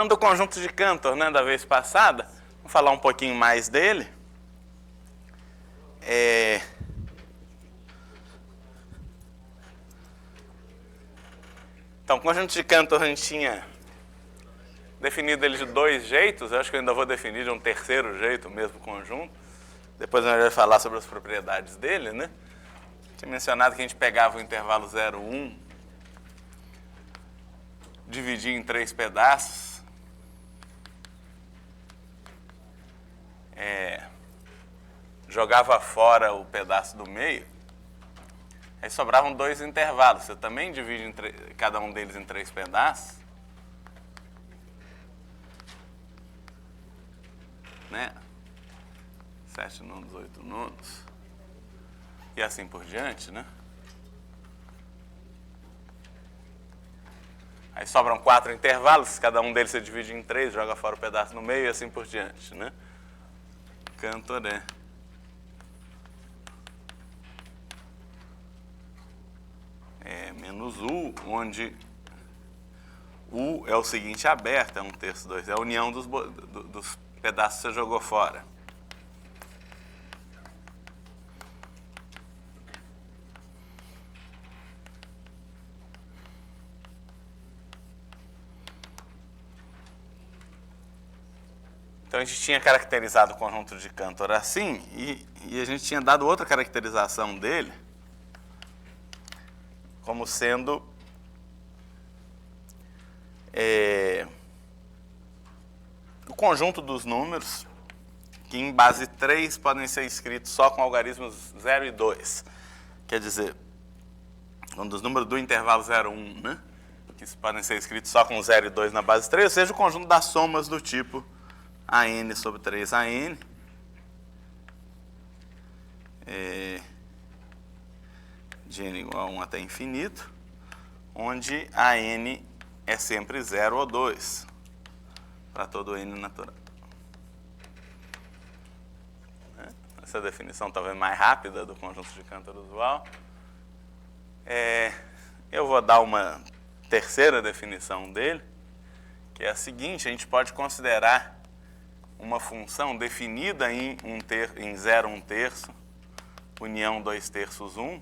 Do conjunto de Cantor, né, da vez passada, vamos falar um pouquinho mais dele. Então, o conjunto de Cantor a gente tinha definido ele de dois jeitos. Eu acho que eu ainda vou definir de um terceiro jeito o mesmo conjunto. Depois a gente vai falar sobre as propriedades dele, né? Tinha mencionado que a gente pegava o intervalo 0, 1, dividia em 3 pedaços. Jogava fora o pedaço do meio, aí sobravam 2 intervalos. Você também divide cada um deles em 3 pedaços, né? 7 nonos, 8 nonos, e assim por diante, né? Aí sobram 4 intervalos, cada um deles você divide em 3, joga fora o pedaço no meio e assim por diante, né? Cantor menos U, onde U é o seguinte aberto, é 1/3, 2, é a união dos pedaços que você jogou fora. Então a gente tinha caracterizado o conjunto de Cantor assim, e a gente tinha dado outra caracterização dele como sendo o conjunto dos números que em base 3 podem ser escritos só com algarismos 0 e 2. Quer dizer, um dos números do intervalo 0, 1, né? Que podem ser escritos só com 0 e 2 na base 3, ou seja, o conjunto das somas do tipo AN sobre 3AN. De n igual a 1 até infinito, onde a n é sempre 0 ou 2, para todo n natural. Essa definição talvez mais rápida do conjunto de Cantor usual. Eu vou dar uma terceira definição dele, que é a seguinte: a gente pode considerar uma função definida em 0, 1/3, união 2/3, 1,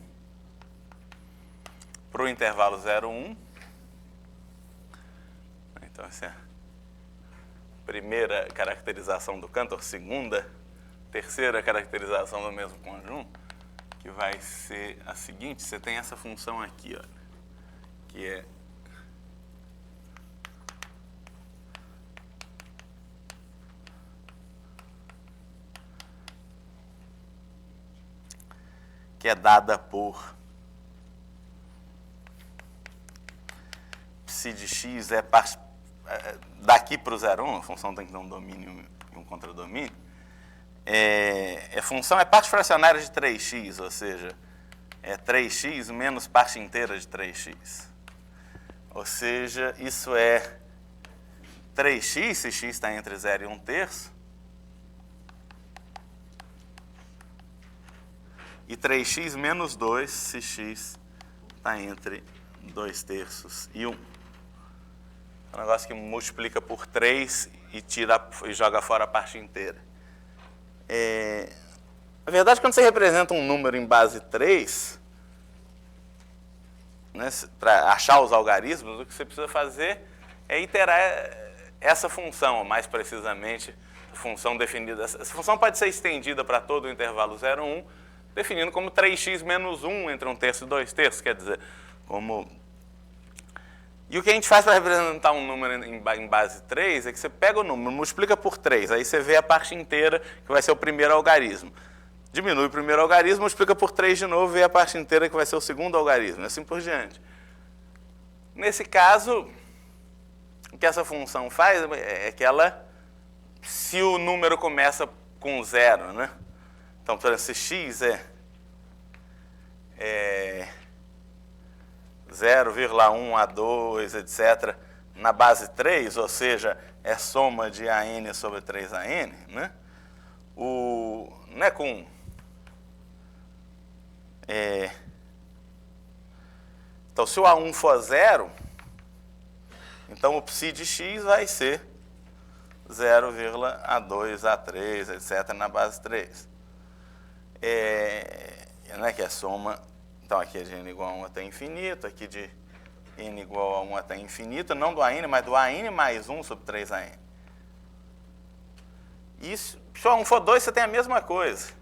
para o intervalo 0, 1. Então, essa é a primeira caracterização do Cantor, terceira caracterização do mesmo conjunto, que vai ser a seguinte: você tem essa função aqui, ó, que é dada por psi de x daqui para o 0, 1, a função tem que ter um domínio e um contradomínio. A função é parte fracionária de 3x, ou seja, é 3x menos parte inteira de 3x. Ou seja, isso é 3x, se x está entre 0 e 1/3, e 3x menos 2, se x está entre 2/3 e 1. É um negócio que multiplica por 3 e joga fora a parte inteira. Na verdade, quando você representa um número em base 3, né, para achar os algarismos, o que você precisa fazer é iterar essa função, ou mais precisamente, a função definida. Essa função pode ser estendida para todo o intervalo 0, 1, definindo como 3x menos 1 entre 1/3 e 2/3, quer dizer, como... E o que a gente faz para representar um número em base 3 é que você pega o número, multiplica por 3, aí você vê a parte inteira, que vai ser o primeiro algarismo. Diminui o primeiro algarismo, multiplica por 3 de novo, vê a parte inteira, que vai ser o segundo algarismo, e assim por diante. Nesse caso, o que essa função faz é que ela, se o número começa com 0, né? Então, por exemplo, se x é 0,1 a 2, etc., na base 3, ou seja, é soma de AN sobre 3AN, né? Então, se o A1 for 0, então o psi de x vai ser 0,A2, A3, etc. na base 3. Né, que é a soma, então aqui é de n igual a 1 até infinito, aqui de n igual a 1 até infinito, não do AN, mas do AN mais 1 sobre 3AN. E se A1 for 2, você tem a mesma coisa.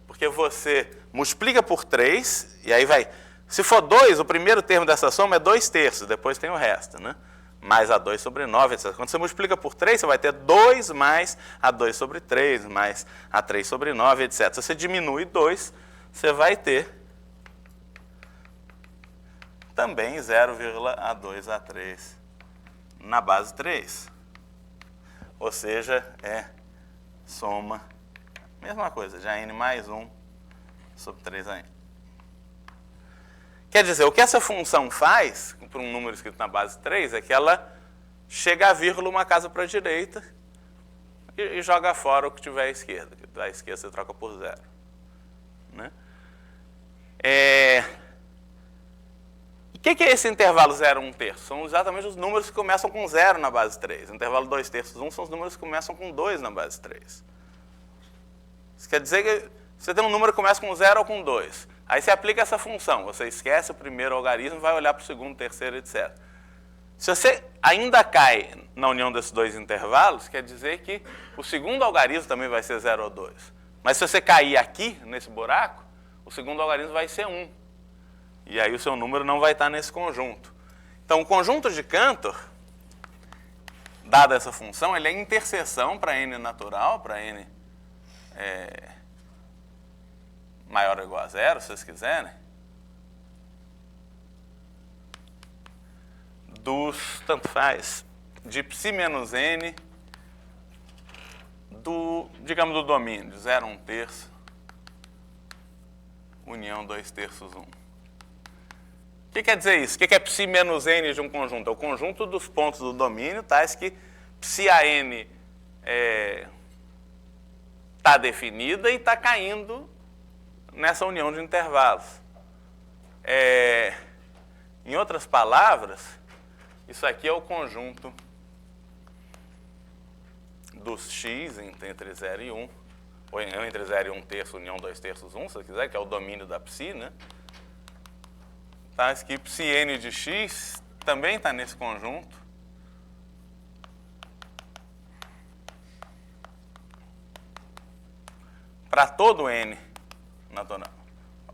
Porque você multiplica por 3, e aí vai... Se for 2, o primeiro termo dessa soma é 2/3, depois tem o resto, né? Mais A2 sobre 9, etc. Quando você multiplica por 3, você vai ter 2 mais A2 sobre 3, mais A3 sobre 9, etc. Se você diminui 2, você vai ter também 0,A2A3 na base 3. Ou seja, é soma, mesma coisa, de AN mais 1 sobre 3AN. Quer dizer, o que essa função faz, para um número escrito na base 3, é que ela chega a vírgula uma casa para a direita e joga fora o que tiver à esquerda. O que tiver à esquerda você troca por 0. Né? O que é esse intervalo 0, 1/3? São exatamente os números que começam com 0 na base 3. O intervalo 2/3, 1 são os números que começam com 2 na base 3. Isso quer dizer que você tem um número que começa com 0 ou com 2. Aí você aplica essa função. Você esquece o primeiro algarismo, vai olhar para o segundo, terceiro, etc. Se você ainda cai na união desses dois intervalos, quer dizer que o segundo algarismo também vai ser 0 ou 2. Mas se você cair aqui, nesse buraco, o segundo algarismo vai ser 1. E aí o seu número não vai estar nesse conjunto. Então, o conjunto de Cantor, dada essa função, ele é interseção para n natural, para n maior ou igual a 0, se vocês quiserem, dos, tanto faz, de psi menos n, digamos, do domínio, de 0, 1/3, união 2/3, 1. O que quer dizer isso? O que é psi menos n de um conjunto? É o conjunto dos pontos do domínio, tais que psi a n está definida e está caindo nessa união de intervalos. Em outras palavras, isso aqui é o conjunto dos x entre 0 e 1, ou entre 0 e 1/3, união 2/3, 1, se você quiser, que é o domínio da psi, né? Tá, que psi n de x também está nesse conjunto. Para todo n natural.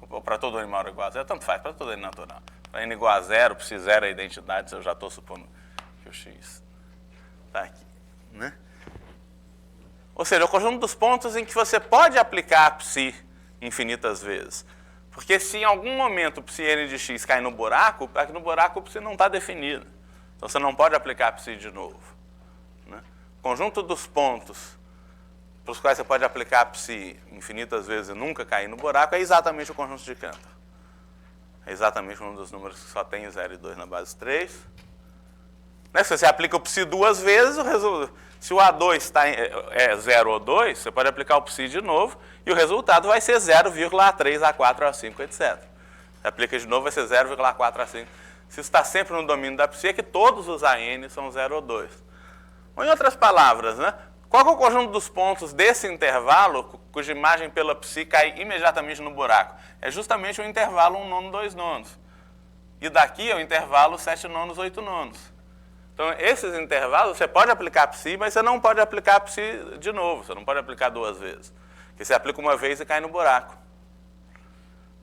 Ou para todo n maior ou igual a 0, tanto faz, para todo n natural. Para n igual a 0, psi 0 é a identidade, eu já estou supondo que o x está aqui. Né? Ou seja, é o conjunto dos pontos em que você pode aplicar a psi infinitas vezes. Porque se em algum momento o psi n de x cai no buraco, aqui no buraco o psi não está definido. Então você não pode aplicar a psi de novo. Né? O conjunto dos pontos para os quais você pode aplicar a psi infinitas vezes e nunca cair no buraco é exatamente o conjunto de Cantor. É exatamente um dos números que só tem 0 e 2 na base 3. Né? Se você aplica o psi duas vezes, se o A2 é 0 ou 2, você pode aplicar o psi de novo e o resultado vai ser 0,A3, A4, A5, etc. Você aplica de novo, vai ser 0,4, A5. Se está sempre no domínio da psi, é que todos os AN são 0 ou 2. Ou em outras palavras, né? Qual é o conjunto dos pontos desse intervalo cuja imagem pela psi cai imediatamente no buraco? É justamente o intervalo 1 nono, 2 nonos. E daqui é o intervalo 7 nonos, 8 nonos. Então, esses intervalos, você pode aplicar psi, mas você não pode aplicar psi de novo. Você não pode aplicar duas vezes. Porque você aplica uma vez e cai no buraco.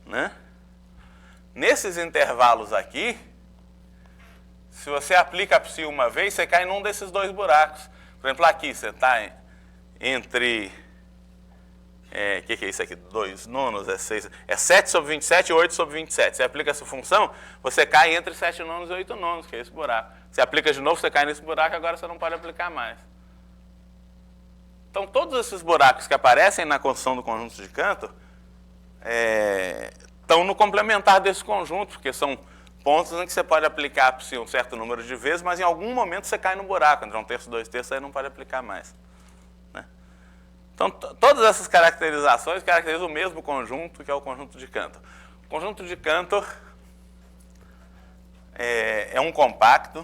Né? Nesses intervalos aqui, se você aplica a psi uma vez, você cai num desses dois buracos. Por exemplo, aqui você está entre... O que é isso aqui? 2 nonos, é 6... É 7 sobre 27 e 8 sobre 27. Você aplica essa função, você cai entre 7 nonos e 8 nonos, que é esse buraco. Você aplica de novo, você cai nesse buraco, agora você não pode aplicar mais. Então, todos esses buracos que aparecem na construção do conjunto de Cantor estão no complementar desse conjunto, porque são pontos em que você pode aplicar a psi um certo número de vezes, mas em algum momento você cai no buraco, entre 1/3 e 2/3, aí não pode aplicar mais. Né? Então, todas essas caracterizações caracterizam o mesmo conjunto, que é o conjunto de Cantor. O conjunto de Cantor é um compacto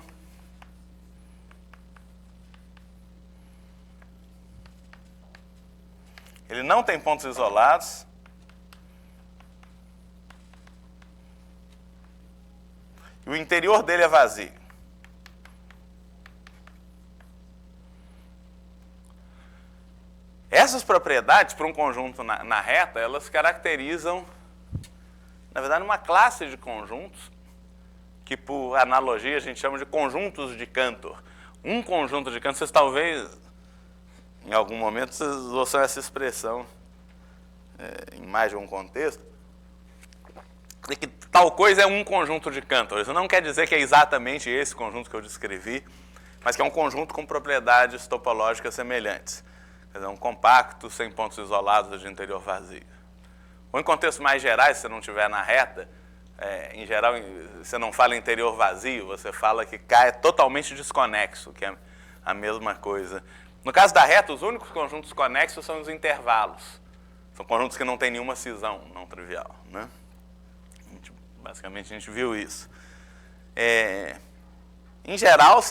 Ele não tem pontos isolados. E o interior dele é vazio. Essas propriedades, para um conjunto na reta, elas caracterizam, na verdade, uma classe de conjuntos, que por analogia a gente chama de conjuntos de Cantor. Um conjunto de Cantor, vocês talvez, em algum momento, vocês ouçam essa expressão em mais de um contexto, de que tal coisa é um conjunto de Cantor. Isso não quer dizer que é exatamente esse conjunto que eu descrevi, mas que é um conjunto com propriedades topológicas semelhantes. Quer dizer, um compacto sem pontos isolados de interior vazio. Ou em contextos mais gerais, se você não estiver na reta, em geral, você não fala interior vazio, você fala que K é totalmente desconexo, que é a mesma coisa. No caso da reta, os únicos conjuntos conexos são os intervalos. São conjuntos que não têm nenhuma cisão não trivial, né? Basicamente, a gente viu isso. Em geral,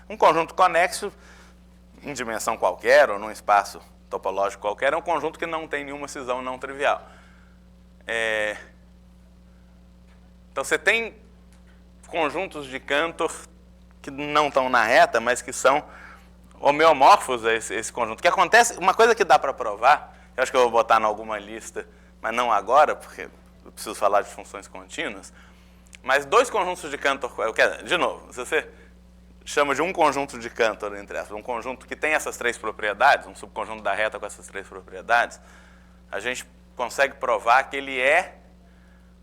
um conjunto conexo, em dimensão qualquer, ou num espaço topológico qualquer, é um conjunto que não tem nenhuma cisão não trivial. Então, você tem conjuntos de Cantor que não estão na reta, mas que são homeomorfos a esse conjunto. O que acontece, uma coisa que dá para provar, eu acho que eu vou botar em alguma lista, mas não agora, porque eu preciso falar de funções contínuas, mas dois conjuntos de Cantor, de novo, se você chama de um conjunto de Cantor, entre aspas, um conjunto que tem essas três propriedades, um subconjunto da reta com essas três propriedades, a gente consegue provar que ele é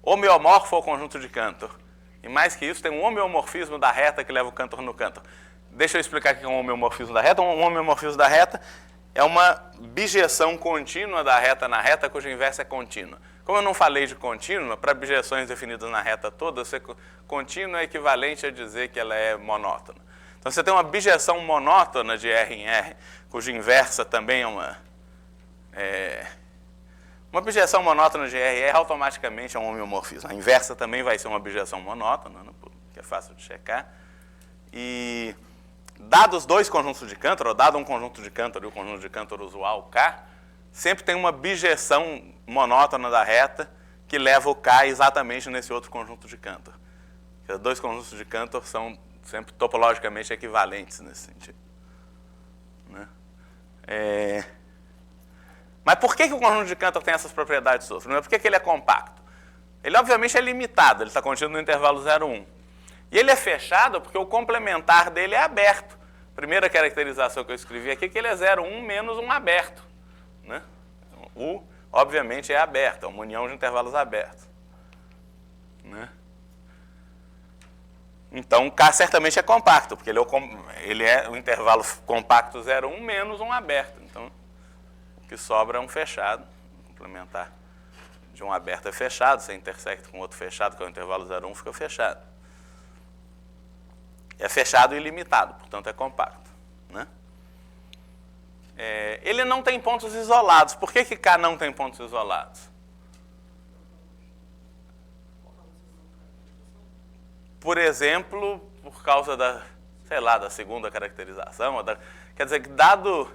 homeomorfo ao conjunto de Cantor. E mais que isso, tem um homeomorfismo da reta que leva o Cantor no Cantor. Deixa eu explicar o que é um homeomorfismo da reta. Um homeomorfismo da reta é uma bijeção contínua da reta na reta cuja inversa é contínua. Como eu não falei de contínua, para bijeções definidas na reta toda, ser contínua é equivalente a dizer que ela é monótona. Então, você tem uma bijeção monótona de R em R, cuja inversa também é uma bijeção monótona de R em R automaticamente é um homeomorfismo. A inversa também vai ser uma bijeção monótona, né, que é fácil de checar. E dados dois conjuntos de Cantor, ou dado um conjunto de Cantor e o conjunto de Cantor usual K, sempre tem uma bijeção monótona da reta que leva o K exatamente nesse outro conjunto de Cantor. Os dois conjuntos de Cantor são sempre topologicamente equivalentes nesse sentido, né? Mas por que o conjunto de Cantor tem essas propriedades todas? Primeiro, por que ele é compacto? Ele, obviamente, é limitado, ele está contido no intervalo 0, 1. E ele é fechado porque o complementar dele é aberto. Primeira caracterização que eu escrevi aqui é que ele é 0, 1 menos um aberto, né? U, obviamente, é aberto, é uma união de intervalos abertos, né? Então, K certamente é compacto, porque ele é o intervalo compacto 0, 1 menos um aberto. Então, o que sobra é um fechado. O complementar de um aberto é fechado, você intersecta com outro fechado, que é o intervalo 0, 1, fica fechado. É fechado e ilimitado, portanto é compacto, né? Ele não tem pontos isolados. Por que K não tem pontos isolados? Por exemplo, por causa da segunda caracterização. Quer dizer, que dado...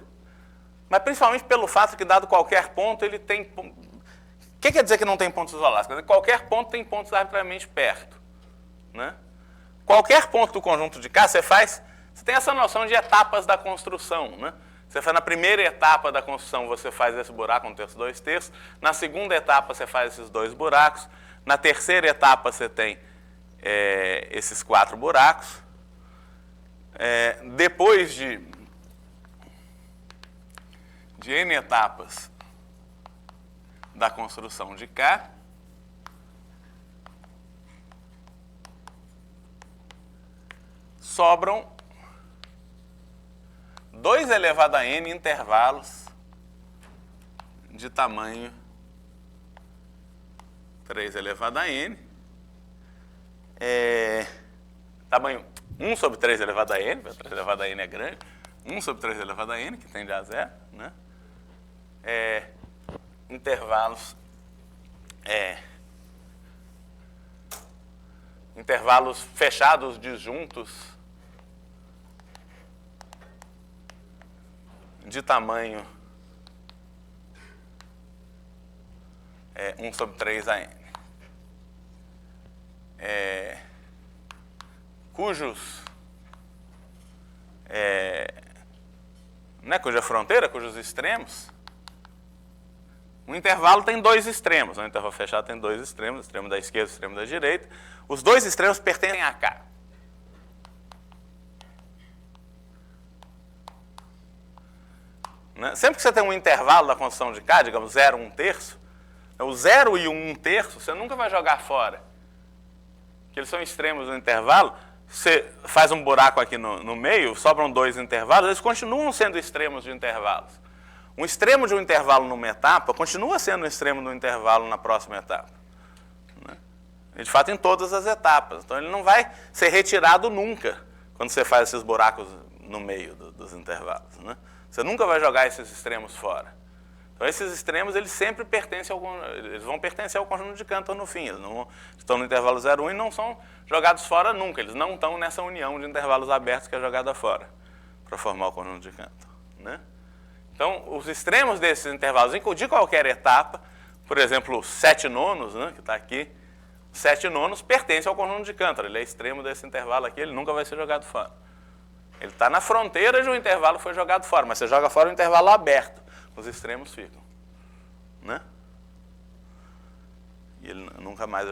Mas principalmente pelo fato que dado qualquer ponto, ele tem... O que quer dizer que não tem pontos isolados? Quer dizer, qualquer ponto tem pontos arbitrariamente perto, né? Qualquer ponto do conjunto de K, você tem essa noção de etapas da construção, né? Você faz na primeira etapa da construção, você faz esse buraco, 1/3, 2/3. Na segunda etapa, você faz esses dois buracos. Na terceira etapa, você tem esses 4 buracos. Depois de N etapas da construção de K, sobram 2 elevado a n intervalos de tamanho 3 elevado a n, tamanho 1 sobre 3 elevado a n, 3 elevado a n é grande, 1 sobre 3 elevado a n, que tende a 0, né? Intervalos fechados disjuntos de tamanho 1 sobre 3 a n. Cujos cuja fronteira, cujos extremos, o intervalo tem dois extremos, o intervalo fechado tem dois extremos, o extremo da esquerda e o extremo da direita. Os dois extremos pertencem a K. Né? Sempre que você tem um intervalo da construção de K, digamos 0, 1/3, o 0 e o 1/3 você nunca vai jogar fora. Porque eles são extremos do intervalo. Você faz um buraco aqui no meio, sobram dois intervalos, eles continuam sendo extremos de intervalos. Um extremo de um intervalo numa etapa continua sendo um extremo do intervalo na próxima etapa. Né? E, de fato, em todas as etapas. Então, ele não vai ser retirado nunca quando você faz esses buracos no meio dos intervalos. Né? Você nunca vai jogar esses extremos fora. Então, esses extremos, eles sempre pertencem eles vão pertencer ao conjunto de Cantor no fim. Eles não estão no intervalo 0, 1 e não são jogados fora nunca. Eles não estão nessa união de intervalos abertos que é jogada fora para formar o conjunto de Cantor. Né? Então, os extremos desses intervalos de qualquer etapa, por exemplo, 7 nonos, né, que está aqui, 7 nonos pertence ao conjunto de Cantor. Ele é extremo desse intervalo aqui, ele nunca vai ser jogado fora. Ele está na fronteira de um intervalo que foi jogado fora, mas você joga fora um intervalo aberto. Os extremos ficam. Né? E ele nunca mais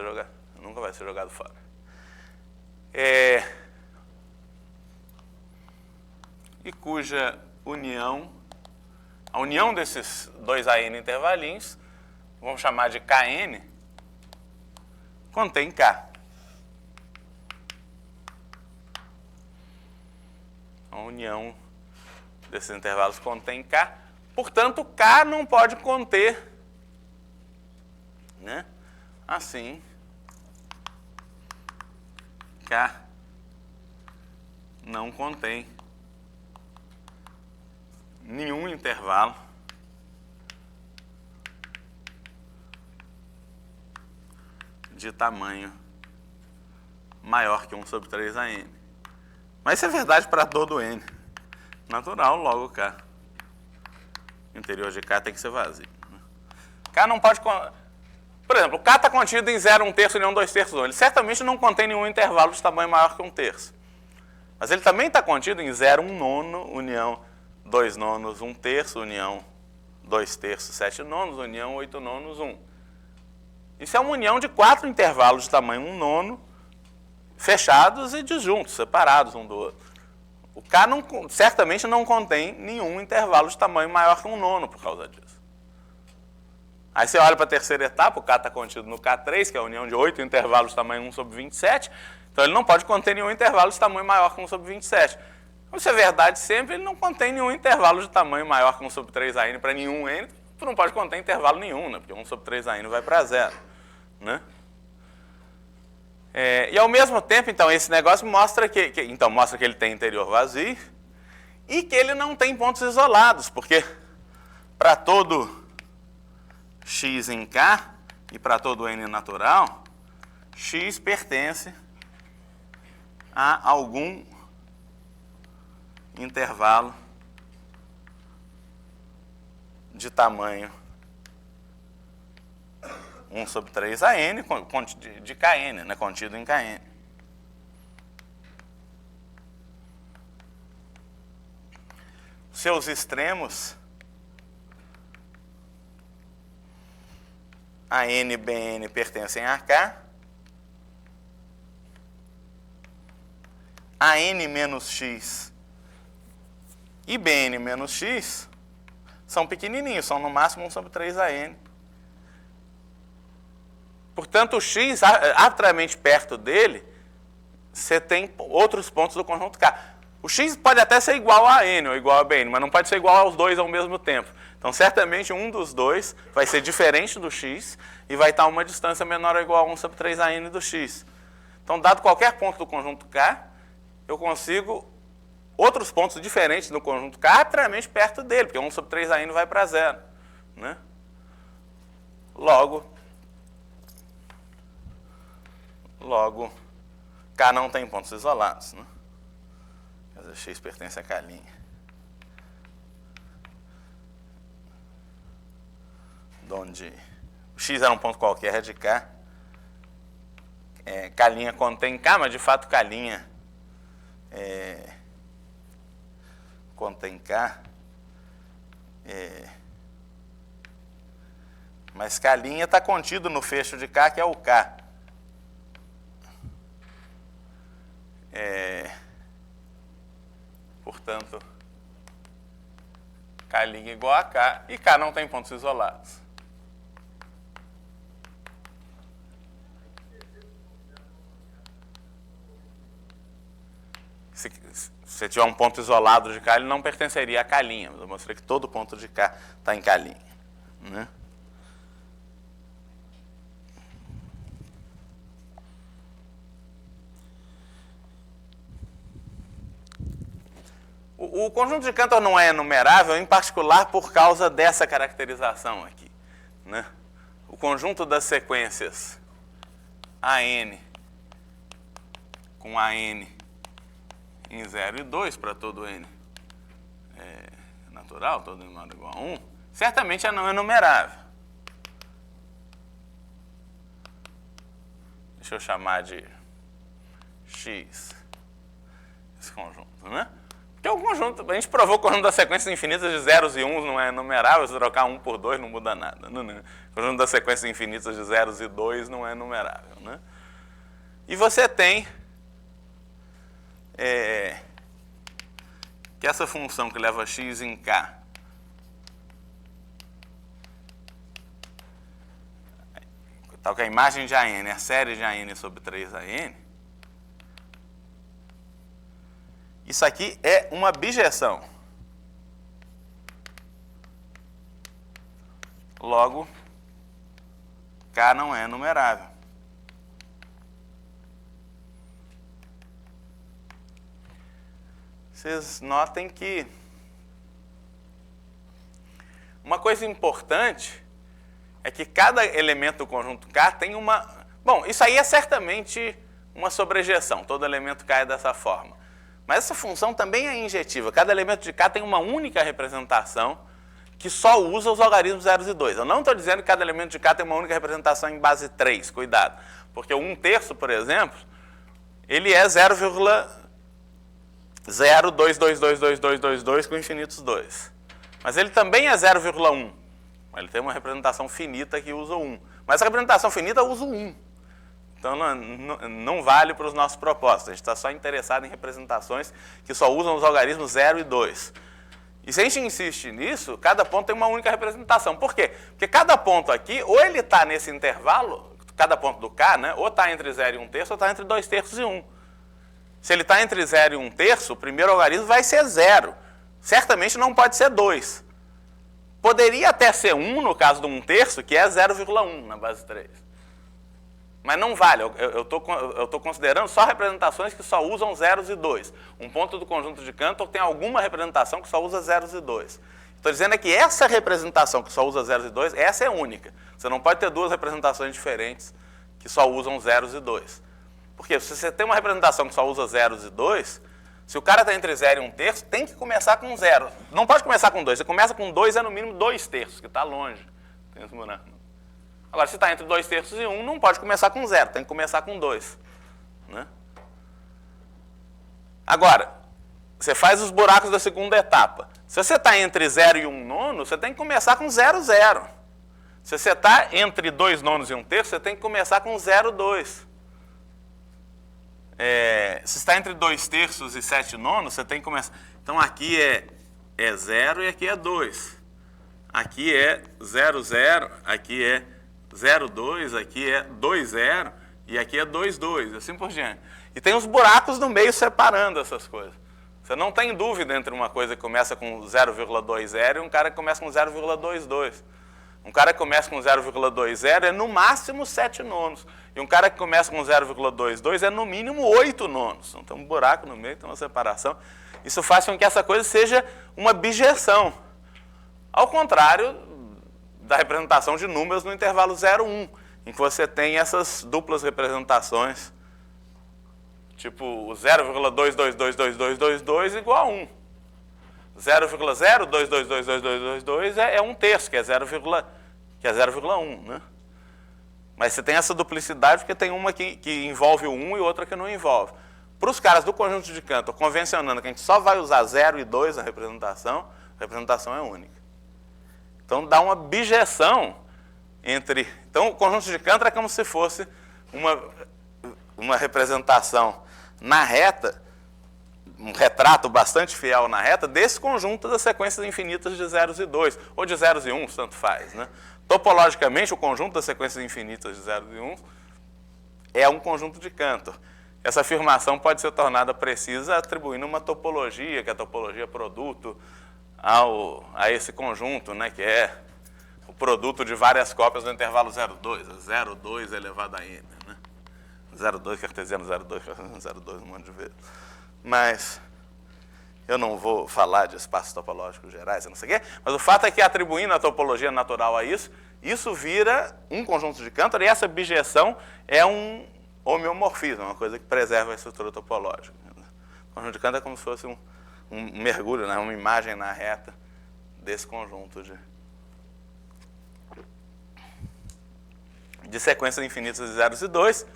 nunca vai ser jogado fora. E cuja união, a união desses dois AN intervalinhos, vamos chamar de KN, contém K. A união desses intervalos contém K. Portanto, K não pode conter, né? Assim, K não contém nenhum intervalo de tamanho maior que 1 sobre 3 a n. Mas isso é verdade para todo n. Natural, logo K. O interior de K tem que ser vazio. K não pode... Por exemplo, K está contido em 0, 1/3, união 2/3, 1. Ele certamente não contém nenhum intervalo de tamanho maior que 1/3. Mas ele também está contido em 0, 1 nono, união 2 nonos, 1/3, união 2/3, 7 nonos, união 8 nonos, 1. Isso é uma união de 4 intervalos de tamanho 1 nono, fechados e disjuntos, separados um do outro. O K certamente não contém nenhum intervalo de tamanho maior que 1 nono por causa disso. Aí você olha para a terceira etapa, o K está contido no K3, que é a união de 8 intervalos de tamanho 1 sobre 27, então ele não pode conter nenhum intervalo de tamanho maior que 1 sobre 27. Isso é verdade sempre, ele não contém nenhum intervalo de tamanho maior que 1 sobre 3 a n para nenhum n, tu não pode conter intervalo nenhum, né? Porque 1 sobre 3 a n vai para 0. Né? E ao mesmo tempo, então, esse negócio mostra que ele tem interior vazio e que ele não tem pontos isolados, porque para todo x em K e para todo n natural, x pertence a algum intervalo de tamanho 1 sobre 3 a n de Kn, né, contido em Kn. Seus extremos, AN e BN pertencem a K. AN menos x e BN menos x são pequenininhos, são no máximo 1 sobre 3 a n. Portanto, o x, arbitrariamente perto dele, você tem outros pontos do conjunto K. O x pode até ser igual a n ou igual a bn, mas não pode ser igual aos dois ao mesmo tempo. Então, certamente, um dos dois vai ser diferente do x e vai estar a uma distância menor ou igual a 1 sobre 3 a n do x. Então, dado qualquer ponto do conjunto K, eu consigo outros pontos diferentes do conjunto K arbitrariamente perto dele, porque 1 sobre 3 a n vai para 0. Né? Logo, K não tem pontos isolados. Né? Quer dizer, x pertence a K'. Onde o X era um ponto qualquer de K. K' contém K, mas de fato K' contém K. Mas K' está contido no fecho de K, que é o K. Portanto, K' igual a K, e K não tem pontos isolados. Se você tiver um ponto isolado de K, ele não pertenceria a K'. Eu mostrei que todo ponto de K está em K'. Né? O conjunto de Cantor não é enumerável, em particular por causa dessa caracterização aqui. Né? O conjunto das sequências AN com AN em 0 e 2 para todo N natural, todo N maior ou igual a 1, certamente é não enumerável. Deixa eu chamar de X esse conjunto, né? Porque o conjunto, a gente provou que o conjunto das sequências infinitas de zeros e uns não é enumerável, se trocar 1 por 2 não muda nada. Né? O conjunto das sequências infinitas de zeros e 2 não é enumerável. Né? E você tem que essa função que leva x em K tal que a imagem de AN é a série de AN sobre 3AN, isso aqui é uma bijeção. Logo, K não é enumerável. Vocês notem que uma coisa importante é que cada elemento do conjunto K tem uma... Bom, isso aí é certamente uma sobrejeção, todo elemento K é dessa forma. Mas essa função também é injetiva. Cada elemento de K tem uma única representação que só usa os algarismos 0 e 2. Eu não estou dizendo que cada elemento de K tem uma única representação em base 3, cuidado. Porque o 1/3, por exemplo, ele é 0,02222222 com infinitos 2. Mas ele também é 0,1. Ele tem uma representação finita que usa o 1. Mas a representação finita usa o 1. Então não vale para os nossos propósitos. A gente está só interessado em representações que só usam os algarismos 0 e 2. E se a gente insiste nisso, cada ponto tem uma única representação. Por quê? Porque cada ponto aqui, ou ele está nesse intervalo, cada ponto do K, né, ou está entre 0 e 1/3, ou está entre 2/3 e 1. Se ele está entre 0 e 1/3, o primeiro algarismo vai ser 0. Certamente não pode ser 2. Poderia até ser 1 no caso do 1/3, que é 0,1 na base 3. Mas não vale, eu estou considerando só representações que só usam zeros e 2. Um ponto do conjunto de Cantor tem alguma representação que só usa zeros e 2. Estou dizendo é que essa representação que só usa zeros e 2, essa é única. Você não pode ter duas representações diferentes que só usam zeros e 2. Porque se você tem uma representação que só usa zeros e 2, se o cara está entre 0 e 1/3, tem que começar com 0. Não pode começar com 2. Você começa com 2, é no mínimo 2/3, que está longe. Agora, se está entre 2/3 e 1, não pode começar com 0, tem que começar com 2. Né? Agora, você faz os buracos da segunda etapa. Se você está entre 0 e 1/9, você tem que começar com 0, 0. Se você está entre 2/9 e 1/3, você tem que começar com 0, 2. Se está entre 2/3 e 7/9, você tem que começar... Então, aqui é 0 e aqui é 2. Aqui é 0, 0, aqui é 0, 2, aqui é 2, 0 e aqui é 2, 2, assim por diante. E tem os buracos no meio separando essas coisas. Você não tem dúvida entre uma coisa que começa com 0,20 e um cara que começa com 0,22. Um cara que começa com 0,20 é no máximo 7/9. E um cara que começa com 0,22 é no mínimo 8/9. Então tem um buraco no meio, tem uma separação. Isso faz com que essa coisa seja uma bijeção. Ao contrário da representação de números no intervalo 0, 1, em que você tem essas duplas representações, tipo o 0,222222 igual a 1. 0,02222222 é 1/3, que é 0,1, né? Mas você tem essa duplicidade porque tem uma que envolve o 1 e outra que não envolve. Para os caras do conjunto de Cantor, convencionando que a gente só vai usar 0 e 2 na representação, a representação é única. Então dá uma bijeção entre... Então o conjunto de Cantor é como se fosse uma representação na reta, um retrato bastante fiel na reta, desse conjunto das sequências infinitas de zeros e 2, ou de zeros e 1, tanto faz, né? Topologicamente, o conjunto das sequências infinitas de zeros e 1 é um conjunto de Cantor. Essa afirmação pode ser tornada precisa atribuindo uma topologia, que é a topologia produto, a esse conjunto, né, que é o produto de várias cópias do intervalo 0,2, 0,2 elevado a n. Né? 0,2 cartesiano, 0,2 cartesiano, 0,2 um monte de vezes. Mas eu não vou falar de espaços topológicos gerais, eu não sei o quê, mas o fato é que atribuindo a topologia natural a isso vira um conjunto de Cantor, e essa bijeção é um homeomorfismo, uma coisa que preserva a estrutura topológica. O conjunto de Cantor é como se fosse um mergulho, né, uma imagem na reta desse conjunto de sequências infinitas de zeros e 2.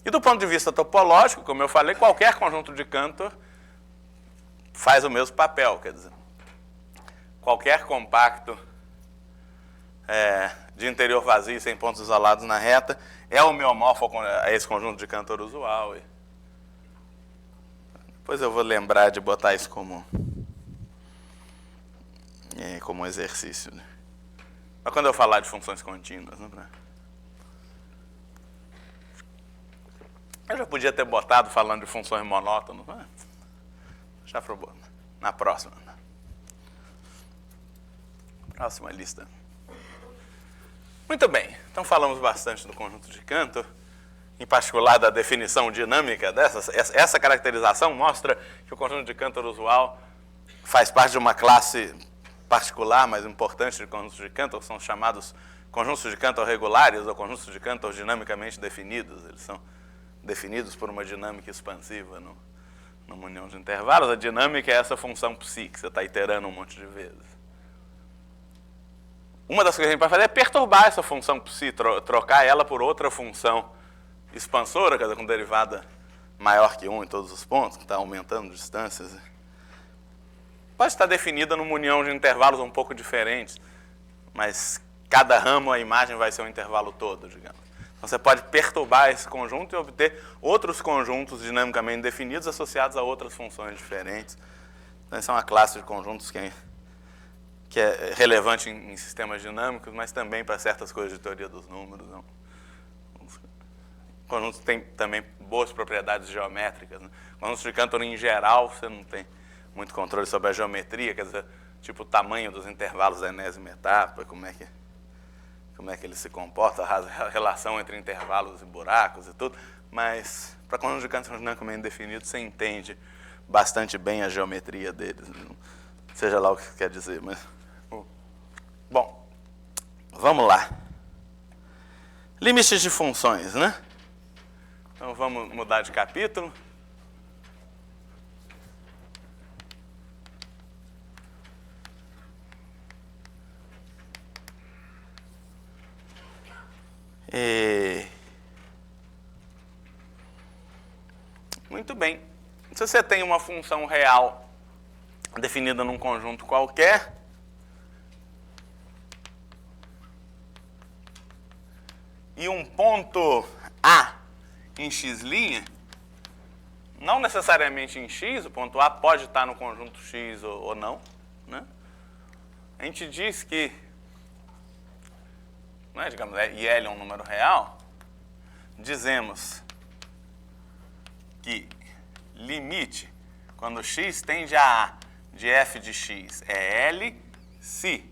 E do ponto de vista topológico, como eu falei, qualquer conjunto de Cantor faz o mesmo papel, quer dizer, qualquer compacto de interior vazio sem pontos isolados na reta é homeomorfo a esse conjunto de Cantor usual. Depois eu vou lembrar de botar isso como exercício. Né? Mas quando eu falar de funções contínuas, né? Eu já podia ter botado falando de funções monótonas. Né? Já probou. Na próxima. Próxima lista. Muito bem. Então falamos bastante do conjunto de Cantor, em particular da definição dinâmica dessas. Essa caracterização mostra que o conjunto de Cantor usual faz parte de uma classe particular, mas importante de conjuntos de Cantor, que são chamados conjuntos de Cantor regulares ou conjuntos de Cantor dinamicamente definidos. Eles são definidos por uma dinâmica expansiva numa união de intervalos. A dinâmica é essa função psi, que você está iterando um monte de vezes. Uma das coisas que a gente pode fazer é perturbar essa função psi, trocar ela por outra função expansora, quer dizer, com derivada maior que 1 em todos os pontos, que está aumentando distâncias. Pode estar definida numa união de intervalos um pouco diferentes, mas cada ramo, a imagem vai ser um intervalo todo, digamos. Então você pode perturbar esse conjunto e obter outros conjuntos dinamicamente definidos associados a outras funções diferentes. Então essa é uma classe de conjuntos que é relevante em sistemas dinâmicos, mas também para certas coisas de teoria dos números. Não. Conjuntos têm também boas propriedades geométricas. Né? Conjuntos de Cantor, em geral, você não tem muito controle sobre a geometria, quer dizer, tipo o tamanho dos intervalos da enésima etapa, como é que ele se comporta, a relação entre intervalos e buracos e tudo, mas para conjuntos de Cantor dinamicamente definidos, você entende bastante bem a geometria deles, seja lá o que quer dizer. Mas... Bom, vamos lá. Limites de funções, né? Então vamos mudar de capítulo. Muito bem. Se você tem uma função real definida num conjunto qualquer, e um ponto A em x', não necessariamente em x, o ponto A pode estar no conjunto x ou não, né? A gente diz que, né, digamos, e L é um número real, dizemos que limite, quando x tende a A de f de x, é L se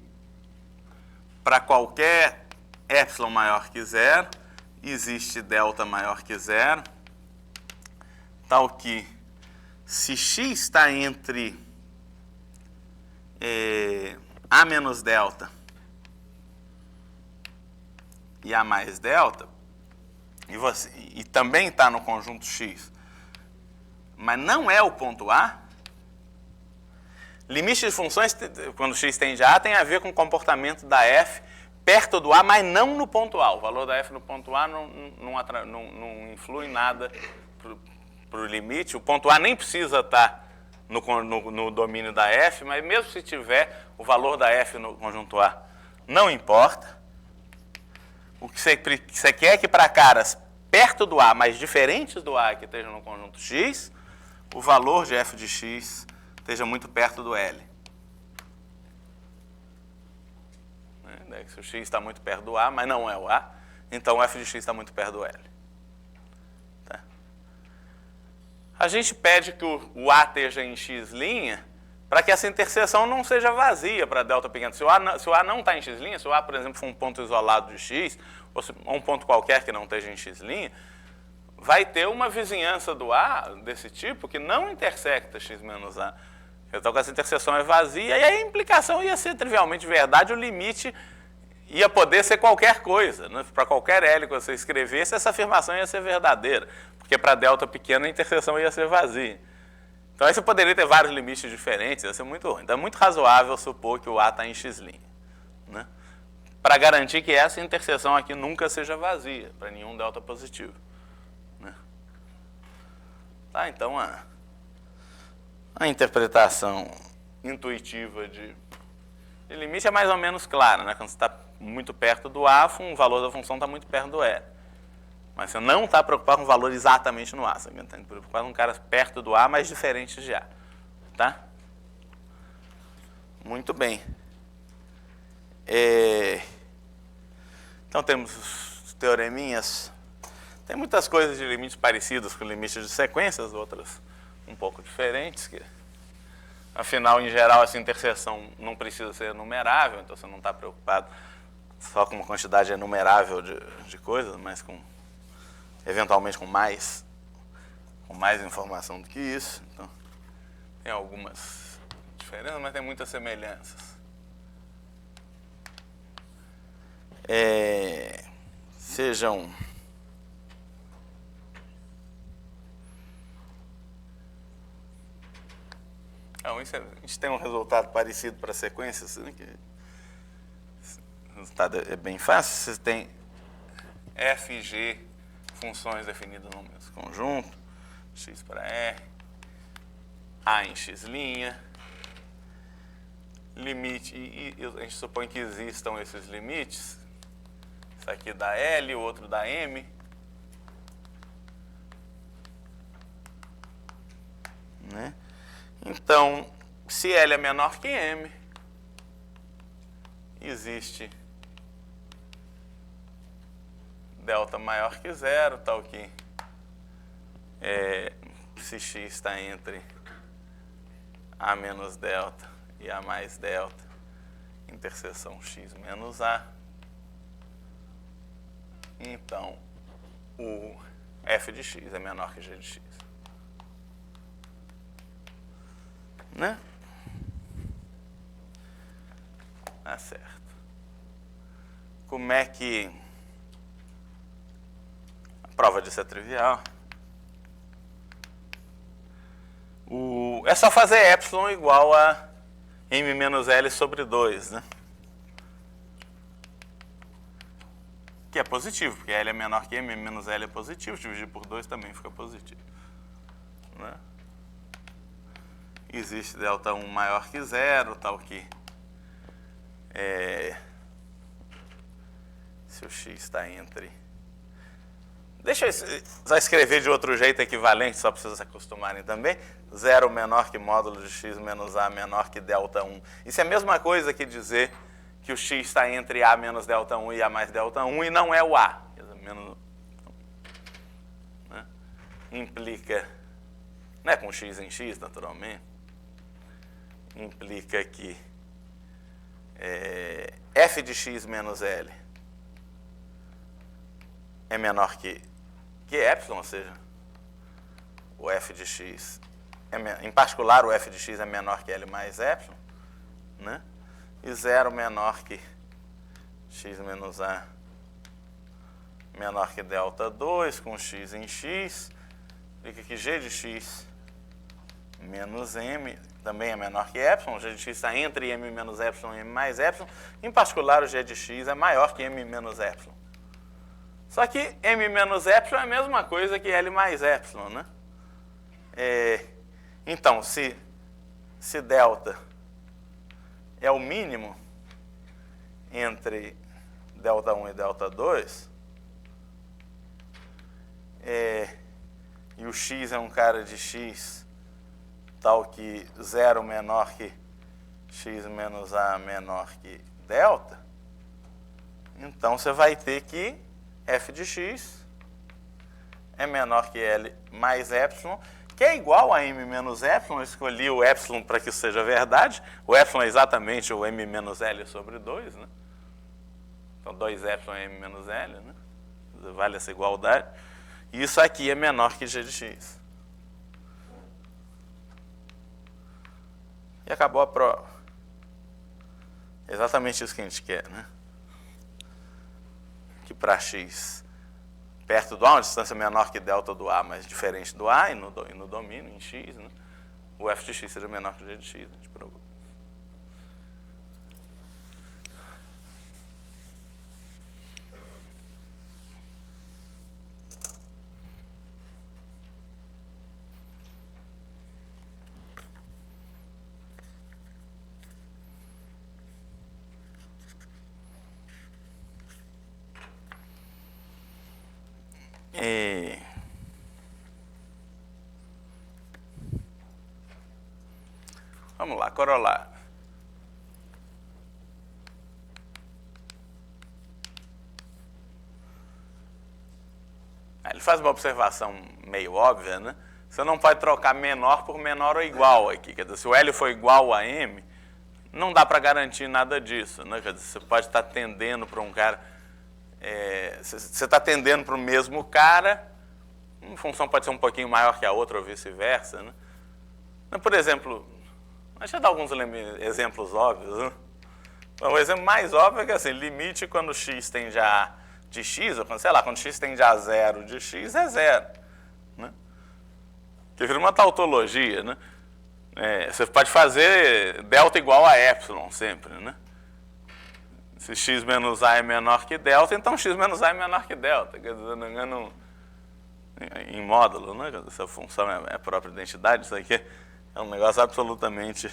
para qualquer epsilon maior que 0, existe delta maior que 0, tal que se x está entre A menos delta e A mais delta, e também está no conjunto x, mas não é o ponto A, limite de funções, quando x tende a A, tem a ver com o comportamento da f perto do A, mas não no ponto A. O valor da f no ponto A não influi em nada para o limite. O ponto A nem precisa estar no domínio da f, mas mesmo se tiver, o valor da f no conjunto A não importa. O que você quer é que para caras perto do A, mas diferentes do A, que estejam no conjunto X, o valor de f de x esteja muito perto do L. Se o x está muito perto do A, mas não é o A, então o f de x está muito perto do L. Tá? A gente pede que o A esteja em x' para que essa interseção não seja vazia para delta pequeno. Se o A não está em x', se o A, por exemplo, for um ponto isolado de x, ou um ponto qualquer que não esteja em x', vai ter uma vizinhança do A desse tipo que não intersecta x menos A. Então, essa interseção é vazia, e aí a implicação ia ser trivialmente verdade, o limite ia poder ser qualquer coisa. Né? Para qualquer L que você escrevesse, essa afirmação ia ser verdadeira, porque para delta pequena a interseção ia ser vazia. Então aí você poderia ter vários limites diferentes, ia ser muito ruim. Então é muito razoável supor que o A está em x', né? Para garantir que essa interseção aqui nunca seja vazia, para nenhum delta positivo. Né? Tá, então a interpretação intuitiva de limite é mais ou menos clara, né? Quando você está muito perto do A, o valor da função está muito perto do L. Mas você não está preocupado com o valor exatamente no A, você está preocupado com caras perto do A, mas diferentes de A. Tá? Muito bem. Então temos os teoreminhas. Tem muitas coisas de limites parecidas com limites de sequências, outras um pouco diferentes. Afinal, em geral, essa interseção não precisa ser enumerável, então você não está preocupado só com uma quantidade enumerável de coisas, mas eventualmente com mais informação do que isso. Então, tem algumas diferenças, mas tem muitas semelhanças. Sejam Então, a gente tem um resultado parecido para sequências, né, que o resultado é bem fácil. Você tem f e g funções definidas no mesmo conjunto, x para r, a em x', limite, e a gente supõe que existam esses limites, isso aqui dá L, o outro dá M, né? Então, se L é menor que M, existe delta maior que zero, tal que se x está entre A menos delta e A mais delta, interseção x menos A, então o f de x é menor que g de x. Né? Tá certo. Como é que a prova disso é trivial? É só fazer epsilon igual a m menos L sobre 2, né? Que é positivo, porque L é menor que m menos L é positivo, dividir por 2 também fica positivo. Né? Existe delta 1 maior que zero, tal que se o x está entre... Deixa eu só escrever de outro jeito equivalente, só para vocês se acostumarem também. 0 menor que módulo de x menos A menor que delta 1. Isso é a mesma coisa que dizer que o x está entre A menos delta 1 e A mais delta 1 e não é o A. Né? Implica, não é com x em x, naturalmente, implica que f de x menos L é menor que epsilon, ou seja, o f de x, em particular o f de x é menor que L mais epsilon, né? E 0 menor que x menos A menor que delta 2, com x em x, implica que g de x menos m, também é menor que epsilon, o g de x está entre m menos epsilon e m mais epsilon, em particular o g de x é maior que m menos epsilon. Só que m menos epsilon é a mesma coisa que L mais epsilon, né? Então, se delta é o mínimo entre delta 1 e delta 2, e o x é um cara de x tal que 0 menor que x menos a menor que delta, então você vai ter que f de x é menor que L mais epsilon, que é igual a m menos epsilon. Eu escolhi o epsilon para que isso seja verdade. O epsilon é exatamente o m menos L sobre 2, né? Então 2 epsilon é m menos L, né? Vale essa igualdade. E isso aqui é menor que g de x. E acabou a prova. É exatamente isso que a gente quer, né? Que para x perto do A, uma distância menor que delta do A, mas diferente do A, e no domínio, em x, né? O f de x seja menor que o g de x. A gente provou. Vamos lá, corolário. Ele faz uma observação meio óbvia, né? Você não pode trocar menor por menor ou igual aqui. Quer dizer, se o L for igual a M, não dá para garantir nada disso, né? Quer dizer, você pode estar tendendo para um cara... você está tendendo para o mesmo cara, uma função pode ser um pouquinho maior que a outra ou vice-versa, né? Por exemplo, deixa eu dar alguns exemplos óbvios, né? O exemplo mais óbvio é que assim, limite quando x tende a A de x, ou quando, sei lá, quando x tende a 0 de x é 0. Né? Que vira uma tautologia, né? Você pode fazer delta igual a epsilon sempre, né? Se x menos a é menor que delta, então x menos a é menor que delta. Quer dizer, não engano, em módulo, né? Essa função é a própria identidade, isso aqui é um negócio absolutamente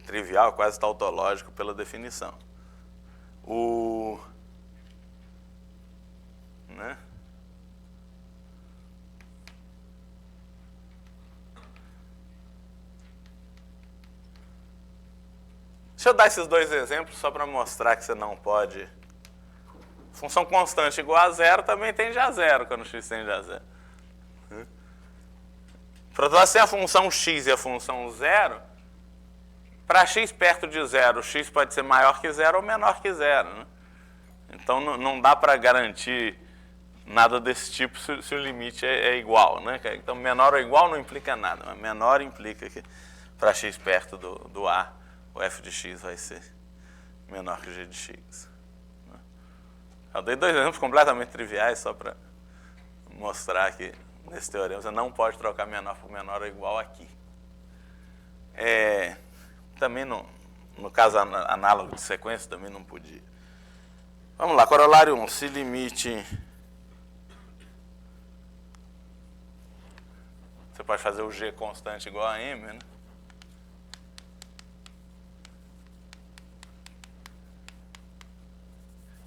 trivial, quase tautológico pela definição. Né? Deixa eu dar esses dois exemplos só para mostrar que você não pode... Função constante igual a 0 também tende a 0 quando x tende a 0. Para nós ter a função x e a função 0, para x perto de 0, x pode ser maior que 0 ou menor que 0. Né? Então não dá para garantir nada desse tipo se o limite é igual. Né? Então menor ou igual não implica nada, mas menor implica que para x perto do A, o f de x vai ser menor que o g de x. Eu dei dois exemplos completamente triviais só para mostrar que nesse teorema você não pode trocar menor por menor ou igual aqui. Também no caso análogo de sequência também não podia. Vamos lá, corolário 1, se limite... Você pode fazer o g constante igual a m, né?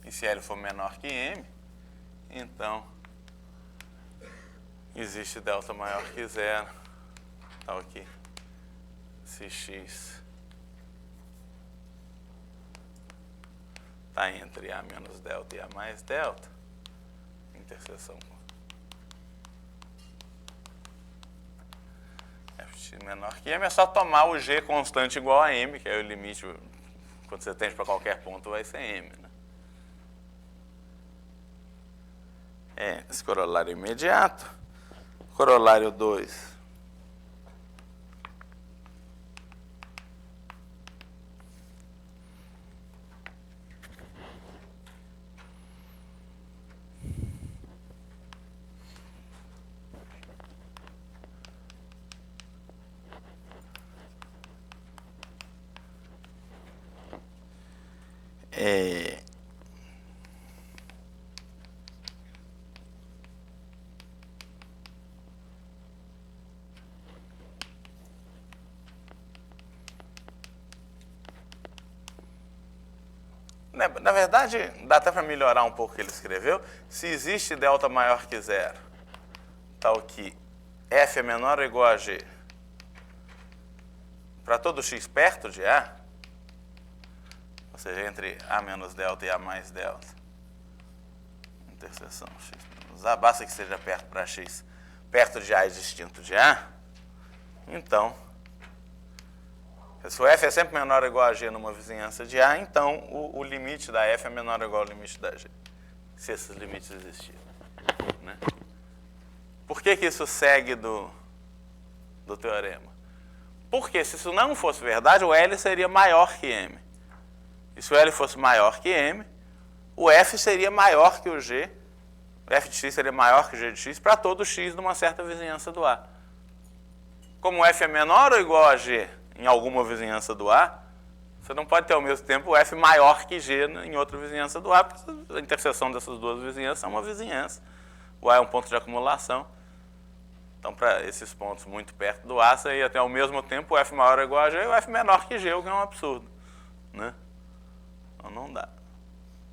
E se L for menor que M, então existe delta maior que 0, tal que se x está entre A menos delta e A mais delta, interseção com f menor que M, é só tomar o g constante igual a M, que é o limite, quando você tende para qualquer ponto vai ser M, né? Esse corolário imediato. Corolário 2. Na verdade, dá até para melhorar um pouco o que ele escreveu. Se existe delta maior que zero, tal que f é menor ou igual a g, para todo x perto de A, ou seja, entre A menos delta e A mais delta, interseção x menos A, basta que esteja perto para x, perto de A e distinto de A, então, se o f é sempre menor ou igual a g numa vizinhança de A, então o limite da f é menor ou igual ao limite da g, se esses limites existirem. Né? Por que isso segue do teorema? Porque se isso não fosse verdade, o L seria maior que M. E se o L fosse maior que M, o F seria maior que o G, o F de x seria maior que o G de x para todo x numa certa vizinhança do A. Como o F é menor ou igual a G em alguma vizinhança do A, você não pode ter ao mesmo tempo o F maior que G em outra vizinhança do A, porque a interseção dessas duas vizinhanças é uma vizinhança. O A é um ponto de acumulação. Então, para esses pontos muito perto do A, você ia ter ao mesmo tempo o F maior ou igual a G e o F menor que G, o que é um absurdo. Né? Então, não dá.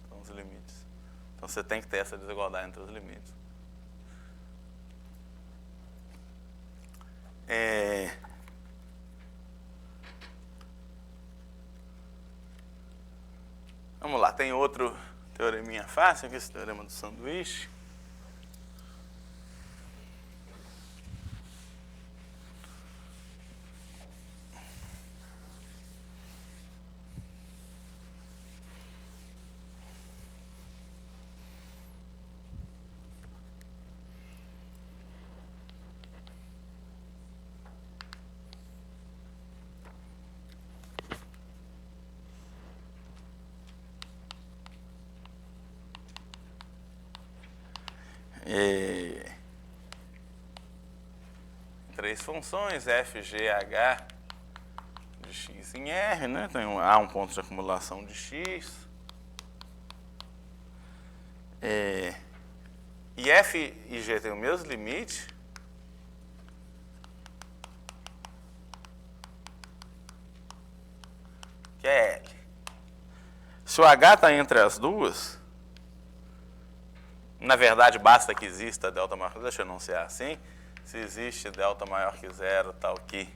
São os limites. Então, você tem que ter essa desigualdade entre os limites. Vamos lá, tem outro teoreminha fácil, aqui esse teorema do sanduíche. Três funções, f, g, h de x em R, né? Tem A um ponto de acumulação de x. E f e g têm o mesmo limite. Que é L. Se o h está entre as duas, na verdade basta que exista delta maior que zero, deixa eu enunciar assim. Se existe delta maior que zero, tal que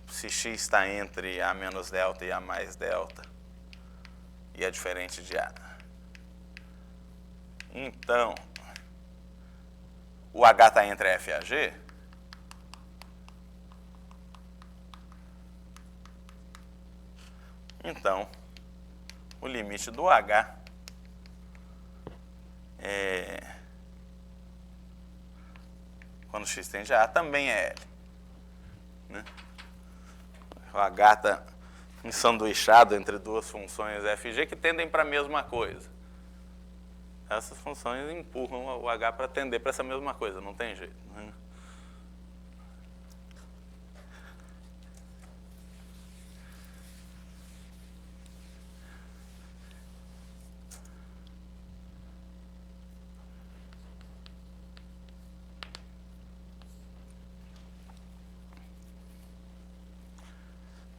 se x está entre A menos delta e A mais delta, e é diferente de A, então, o H está entre F e a G, então, o limite do H quando x tende a A também é L. Né? O H está ensanduichado entre duas funções f e g que tendem para a mesma coisa. Essas funções empurram o H para tender para essa mesma coisa, não tem jeito. Né?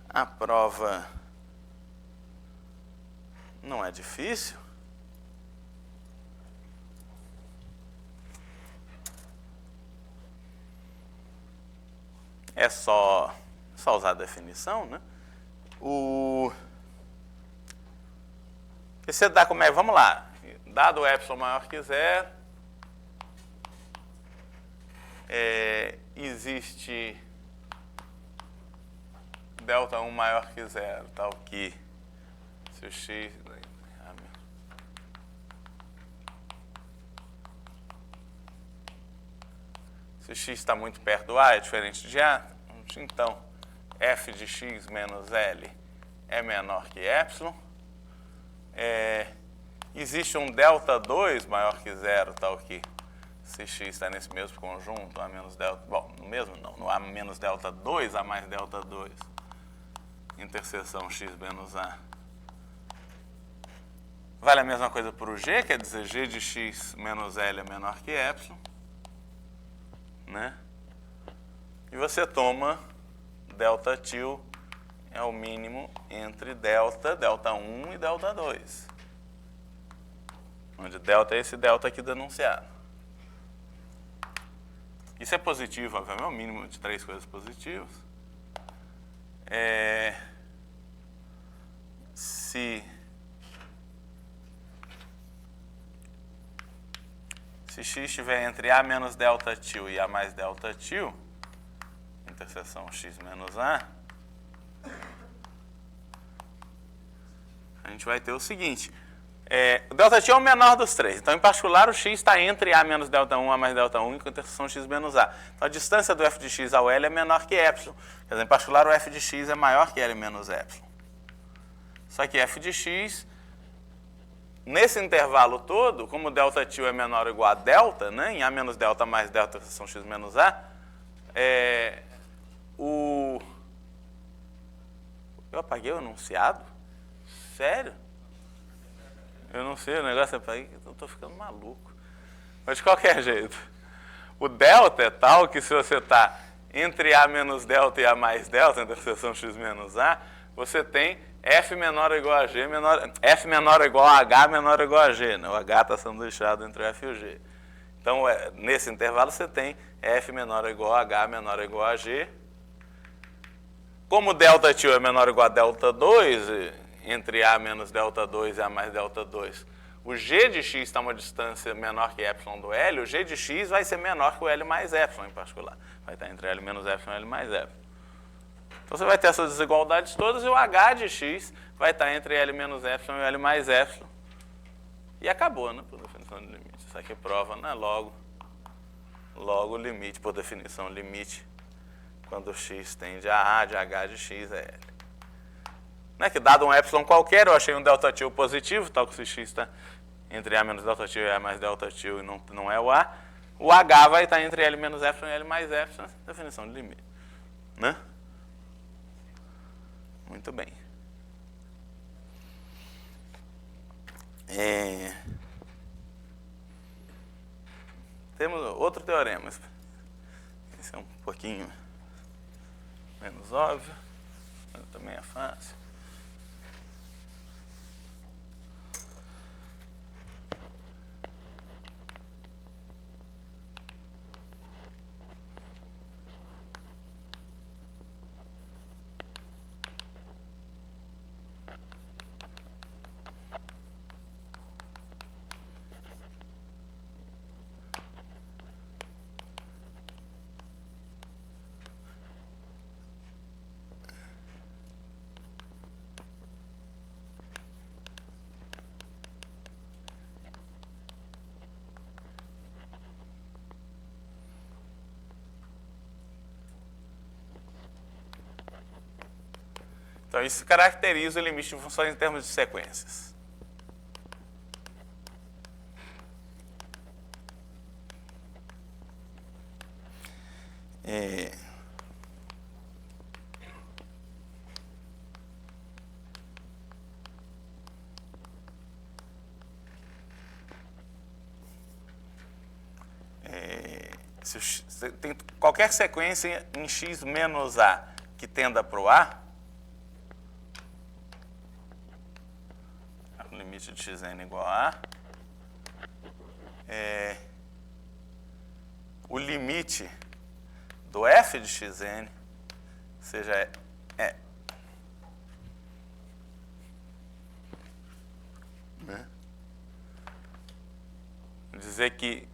A prova não é difícil. É só usar a definição, né? E você dá como é? Vamos lá. Dado epsilon maior que zero, existe delta 1 maior que zero, tal que se o x... Se x está muito perto do A, é diferente de A, então f de x menos L é menor que epsilon. Existe um delta 2 maior que zero, tal que se x está nesse mesmo conjunto, A menos delta... Bom, no mesmo não, no A menos delta 2, A mais delta 2 interseção x menos a. Vale a mesma coisa para o g, quer dizer, g de x menos L é menor que epsilon, né? E você toma delta til é o mínimo entre delta 1 e delta 2. Onde delta é esse delta aqui denunciado. Isso é positivo, obviamente, é o mínimo de 3 coisas positivas. Se x estiver entre a menos delta til e a mais delta til, interseção x menos a, a gente vai ter o seguinte. O delta til é o menor dos três. Então, em particular, o x está entre a menos delta 1 e a mais delta 1 com interseção x menos a. Então, a distância do f de x ao L é menor que epsilon. Quer dizer, em particular, o f de x é maior que L menos epsilon. Só que f de x, nesse intervalo todo, como delta til é menor ou igual a delta, né, em a menos delta mais delta interseção x menos a, Eu apaguei o enunciado? Sério? Eu não sei, o negócio é aí, eu estou ficando maluco. Mas de qualquer jeito, o delta é tal que se você está entre a menos delta e a mais delta, interseção x menos a, você tem f menor ou igual a g, f menor ou igual a h menor ou igual a g. Né? O h está sendo deixado entre o f e o g. Então, nesse intervalo, você tem f menor ou igual a h menor ou igual a g. Como delta til é menor ou igual a delta 2, entre a menos delta 2 e a mais delta 2, o g de x está uma distância menor que epsilon do L, o g de x vai ser menor que o L mais epsilon em particular. Vai estar entre L menos epsilon e L mais epsilon. Então você vai ter essas desigualdades todas e o h de x vai estar entre L menos epsilon e L mais epsilon. E acabou, né? Por definição de limite. Isso aqui prova, né? Logo limite, por definição, limite, quando x tende a de h de x é L. Né, que dado um epsilon qualquer, eu achei um delta til positivo, tal que se x está entre a menos delta til e a mais delta til e não é o h vai estar entre L menos epsilon e L mais epsilon, definição de limite. Né? Muito bem. Temos outro teorema. Esse é um pouquinho menos óbvio, mas também é fácil. Então, isso caracteriza o limite de funções em termos de sequências. Se tem qualquer sequência em x menos a que tenda para o a, o limite de xn igual a o limite do f de xn seja né? Dizer que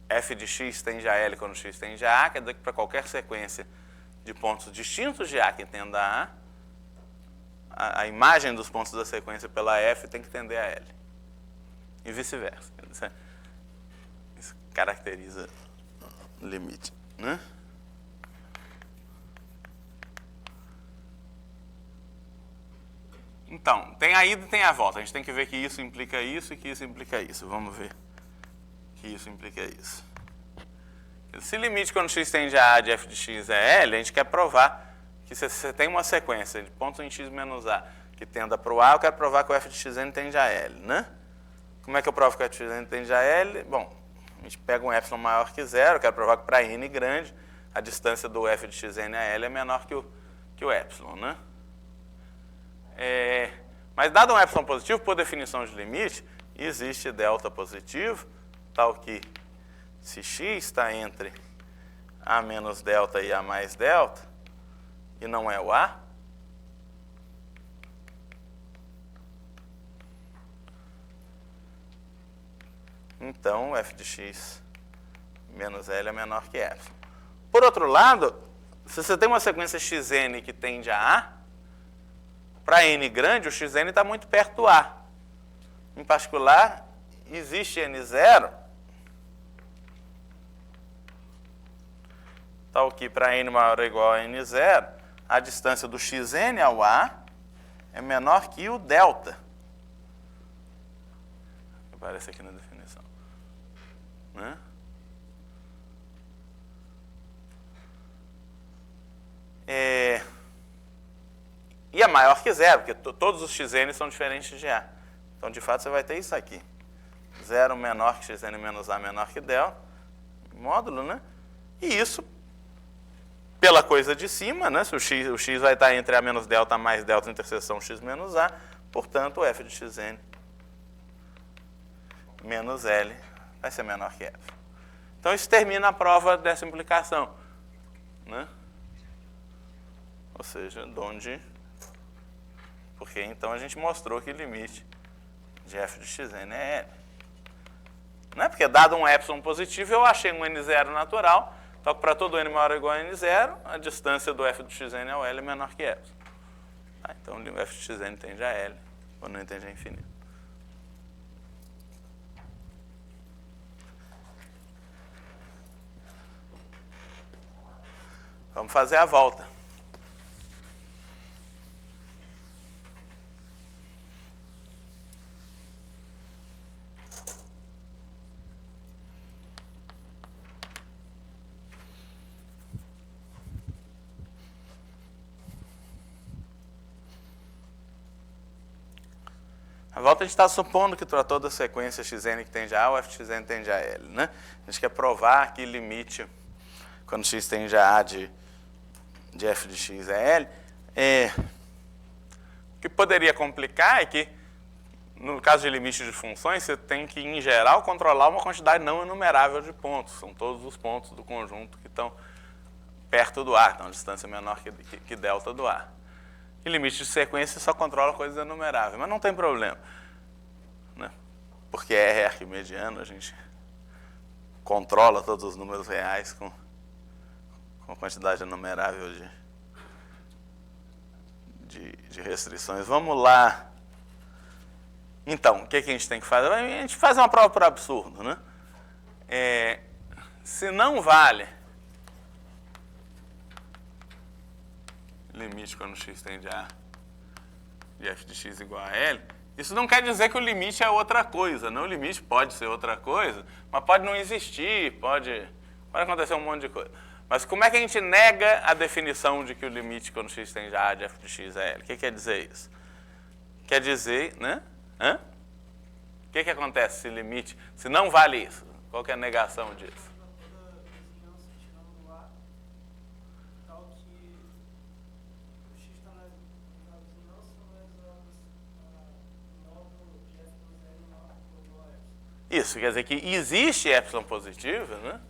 f de x tende a L quando x tende a A, quer dizer que para qualquer sequência de pontos distintos de A que tenda a A, a imagem dos pontos da sequência pela F tem que tender a L. E vice-versa. Isso caracteriza o limite, né? Então, tem a ida e tem a volta. A gente tem que ver que isso implica isso e que isso implica isso. Vamos ver que isso implica isso. Se limite quando x tende a de f de x é L, a gente quer provar que se você tem uma sequência de pontos em x menos a que tenda para o A, eu quero provar que o f de xn tende a L, né? Como é que eu provo que o f de xn tende a L? Bom, a gente pega um epsilon maior que zero, eu quero provar que para n grande, a distância do f de xn a L é menor que o epsilon, né? Mas dado um epsilon positivo, por definição de limite, existe delta positivo, tal que se x está entre a menos delta e a mais delta, e não é o A, então o f de x menos L é menor que epsilon. Por outro lado, se você tem uma sequência xn que tende a A, para n grande, o xn está muito perto do A. Em particular, existe n0, tal que para n maior ou igual a n0, a distância do xn ao A é menor que o delta. Aparece aqui na definição. Né? E é maior que zero, porque todos os xn são diferentes de A. Então, de fato, você vai ter isso aqui. 0 menor que xn menos A menor que delta, módulo, né? E isso, pela coisa de cima, né? Se o x vai estar entre A menos delta mais delta interseção x menos A, portanto, o f de xn menos L vai ser menor que F. Então, isso termina a prova dessa implicação, né? Ou seja, porque então a gente mostrou que o limite de f de xn é L. Não é porque dado um epsilon positivo, eu achei um n0 natural, então para todo n maior ou igual a n0, a distância do f de xn ao L é menor que epsilon. Então o f de xn tende a L, quando não tende a infinito. Vamos fazer a volta. A volta a gente está supondo que para toda sequência xn que tende a A, o f de xn tende a L, né? A gente quer provar que limite, quando x tende a A de f de x é L. O que poderia complicar é que, no caso de limite de funções, você tem que, em geral, controlar uma quantidade não enumerável de pontos. São todos os pontos do conjunto que estão perto do A, então a distância menor que delta do A. E limite de sequência só controla coisas enumeráveis, mas não tem problema, né? Porque R é arquimediano, a gente controla todos os números reais com quantidade enumerável de restrições. Vamos lá. Então, o que a gente tem que fazer? A gente faz uma prova por absurdo, né? Se não vale limite quando x tende a de f de x igual a L, isso não quer dizer que o limite é outra coisa, né? O limite pode ser outra coisa, mas pode não existir, pode acontecer um monte de coisa. Mas como é que a gente nega a definição de que o limite quando x tende a de f de x é L? O que quer dizer isso? Quer dizer, né? O que acontece se limite, se não vale isso? Qual que é a negação disso? Isso quer dizer que existe epsilon positivo, né?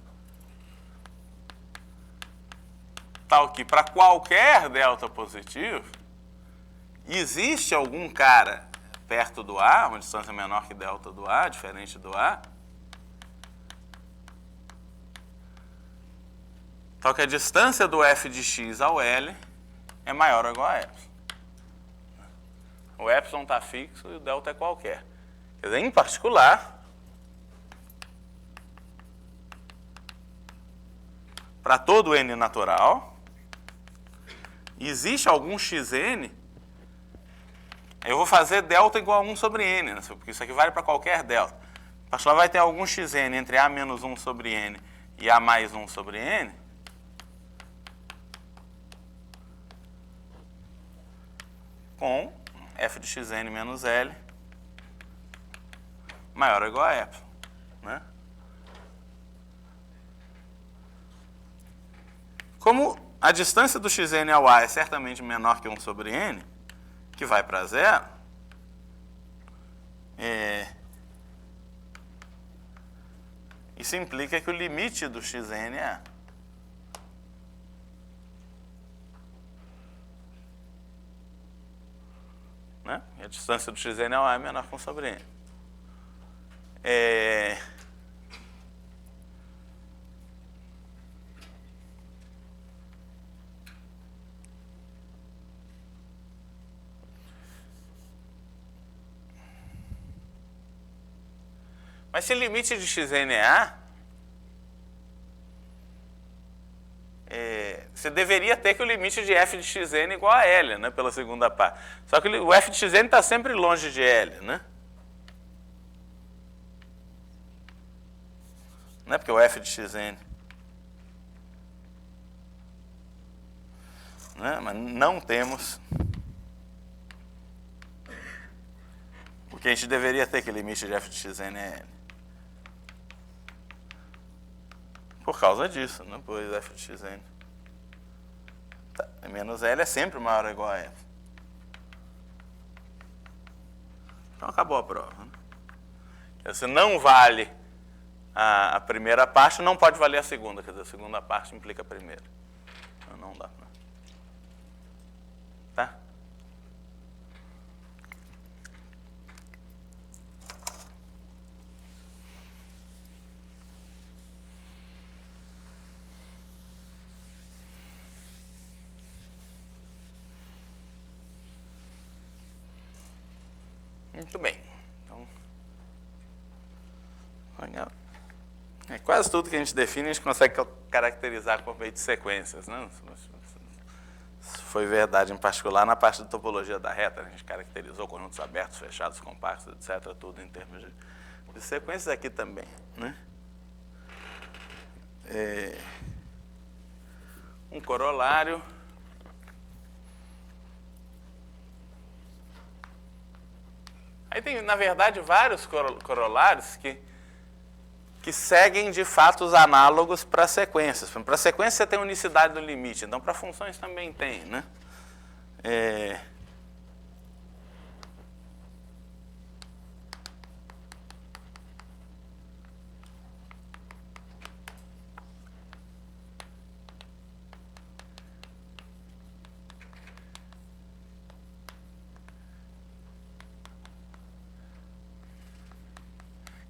Tal que para qualquer delta positivo, existe algum cara perto do A, uma distância menor que delta do A, diferente do A, tal que a distância do f de x ao L é maior ou igual a epsilon. O epsilon está fixo e o delta é qualquer. Quer dizer, em particular, para todo n natural, existe algum xn, eu vou fazer delta igual a 1 sobre n, né? Porque isso aqui vale para qualquer delta. Em particular, vai ter algum xn entre a menos 1 sobre n e a mais 1 sobre n, com f de xn menos L maior ou igual a ε, né? Como a distância do xn ao A é certamente menor que 1 sobre n, que vai para zero, isso implica que o limite do xn é A. Né? E a distância do xn ao A é menor que 1 sobre n. Mas se o limite de xn é A, você deveria ter que o limite de f de xn igual a L, né, pela segunda parte. Só que o f de xn está sempre longe de L, né? Não é porque o f de xn. Né? Mas não temos. Porque a gente deveria ter que o limite de f de xn é L. Por causa disso, né? Pois f de xn. Tá. Menos L é sempre maior ou igual a F. Então acabou a prova. Né? Se não vale a primeira parte, não pode valer a segunda. Quer dizer, a segunda parte implica a primeira. Então não dá. Né? Tá? Muito bem. Então, quase tudo que a gente define, a gente consegue caracterizar por meio de sequências. Né? Isso foi verdade, em particular, na parte de topologia da reta. A gente caracterizou conjuntos abertos, fechados, compactos, etc. Tudo em termos de sequências aqui também. Né? Um corolário. Aí tem, na verdade, vários corolários que seguem, de fato, os análogos para sequências. Para sequência, você tem unicidade do limite. Então, para funções também tem. Né?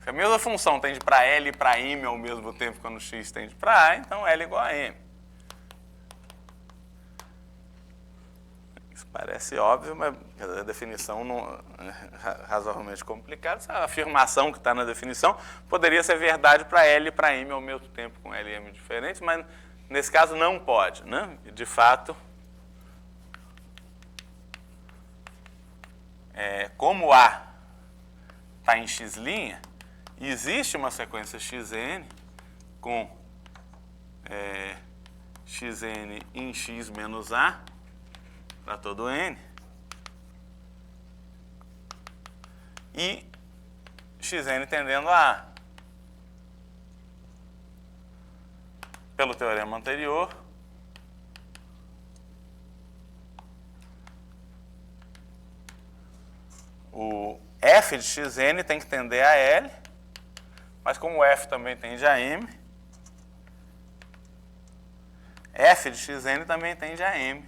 A mesma função tende para L e para M ao mesmo tempo quando x tende para A, então L igual a M. Isso parece óbvio, mas a definição não é razoavelmente complicada. A afirmação que está na definição poderia ser verdade para L e para M ao mesmo tempo com L e M diferentes, mas nesse caso não pode. Né? De fato, como A está em x', existe uma sequência xn com xn em x menos A para todo n e xn tendendo a A. Pelo teorema anterior, o f de xn tem que tender a L, mas como f também tende a M, f de xn também tende a M.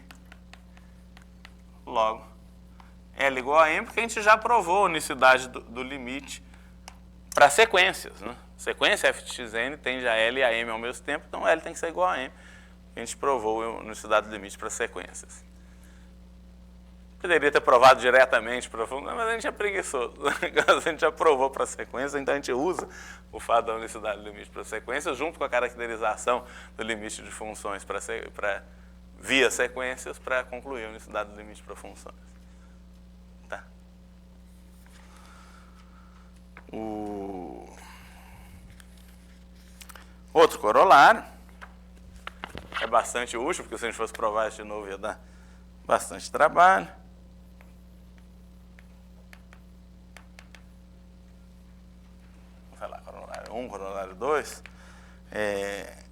Logo, L igual a M, porque a gente já provou a unicidade do limite para sequências. Né? Sequência f de xn tende a L e a M ao mesmo tempo, então L tem que ser igual a M. A gente provou a unicidade do limite para sequências. Poderia ter provado diretamente para função, mas a gente é preguiçoso. A gente já provou para sequência, então a gente usa o fato da unicidade do limite para sequência junto com a caracterização do limite de funções via sequências para concluir a unicidade do limite para funções. Tá. O outro corolário é bastante útil, porque se a gente fosse provar isso de novo ia dar bastante trabalho. 1, corolário 2,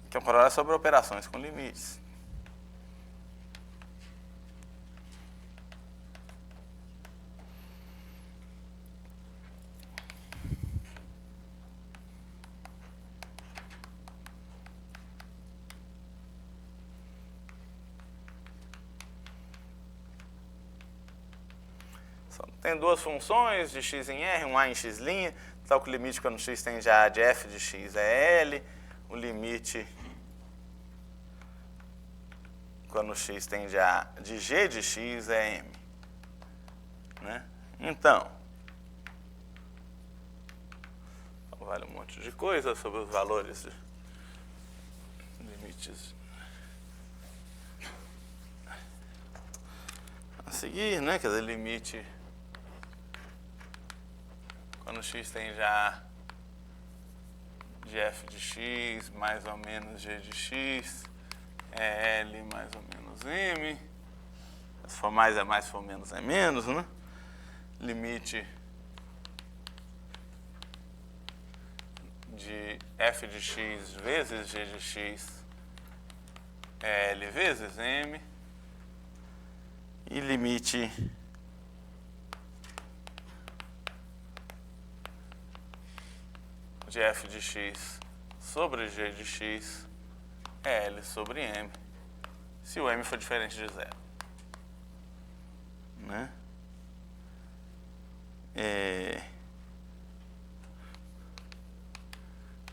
que é um corolário sobre operações com limites. Tem duas funções de x em R, um A em x', tal que o limite quando x tende a de f de x é L, o limite quando x tende a de g de x é M. Né? Então, vale um monte de coisa sobre os valores de limites a seguir, né? Quer dizer, limite quando x tende a de f de x mais ou menos g de x é L mais ou menos M. Se for mais é mais, se for menos é menos, né? Limite de f de x vezes g de x é L vezes M. E limite de f de x sobre g de x é L sobre M, se o M for diferente de zero. Né?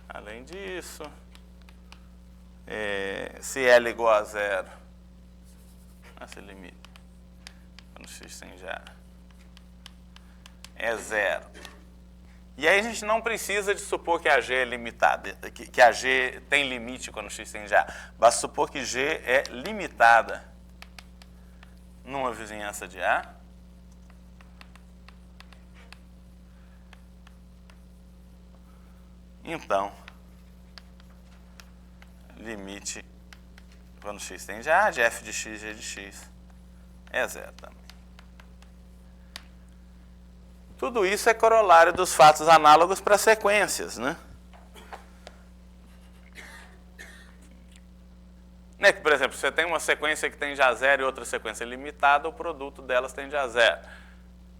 Além disso, se L igual a zero, esse limite, quando x tende a é zero. E aí a gente não precisa de supor que a G é limitada, que a G tem limite quando x tende a. Basta supor que G é limitada numa vizinhança de A. Então, limite quando x tende a de f de x, g de x é zero também. Tudo isso é corolário dos fatos análogos para sequências, né? Que, por exemplo, você tem uma sequência que tende a zero e outra sequência limitada, o produto delas tende a zero.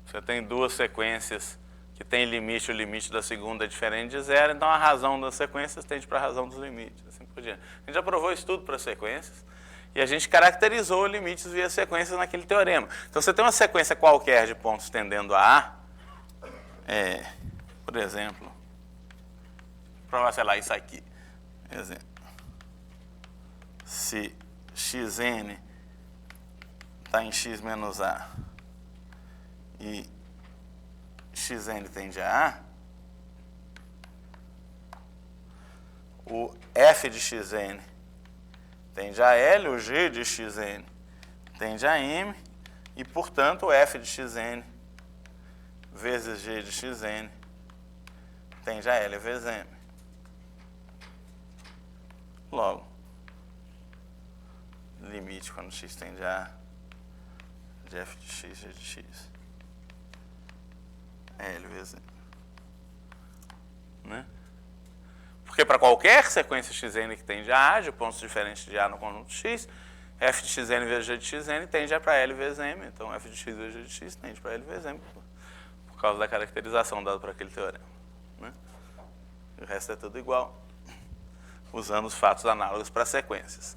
Você tem duas sequências que têm limite, o limite da segunda é diferente de zero, então a razão das sequências tende para a razão dos limites, assim por diante. A gente já provou isso tudo para sequências e a gente caracterizou limites via sequências naquele teorema. Então, você tem uma sequência qualquer de pontos tendendo a A, por exemplo, provar, sei lá, isso aqui. Exemplo. Se xn está em x menos A e xn tende a A, o f de xn tende a L, o g de xn tende a M, e, portanto, o f de xn vezes g de xn tende a L vezes M. Logo, limite quando x tende a de f de x, g de x é L vezes M. Né? Porque para qualquer sequência xn que tende a de pontos diferentes de A no conjunto x, f de xn vezes g de xn tende a para L vezes M. Então, f de x vezes g de x tende para L vezes M. Por causa da caracterização dada para aquele teorema. Né? O resto é tudo igual, usando os fatos análogos para sequências.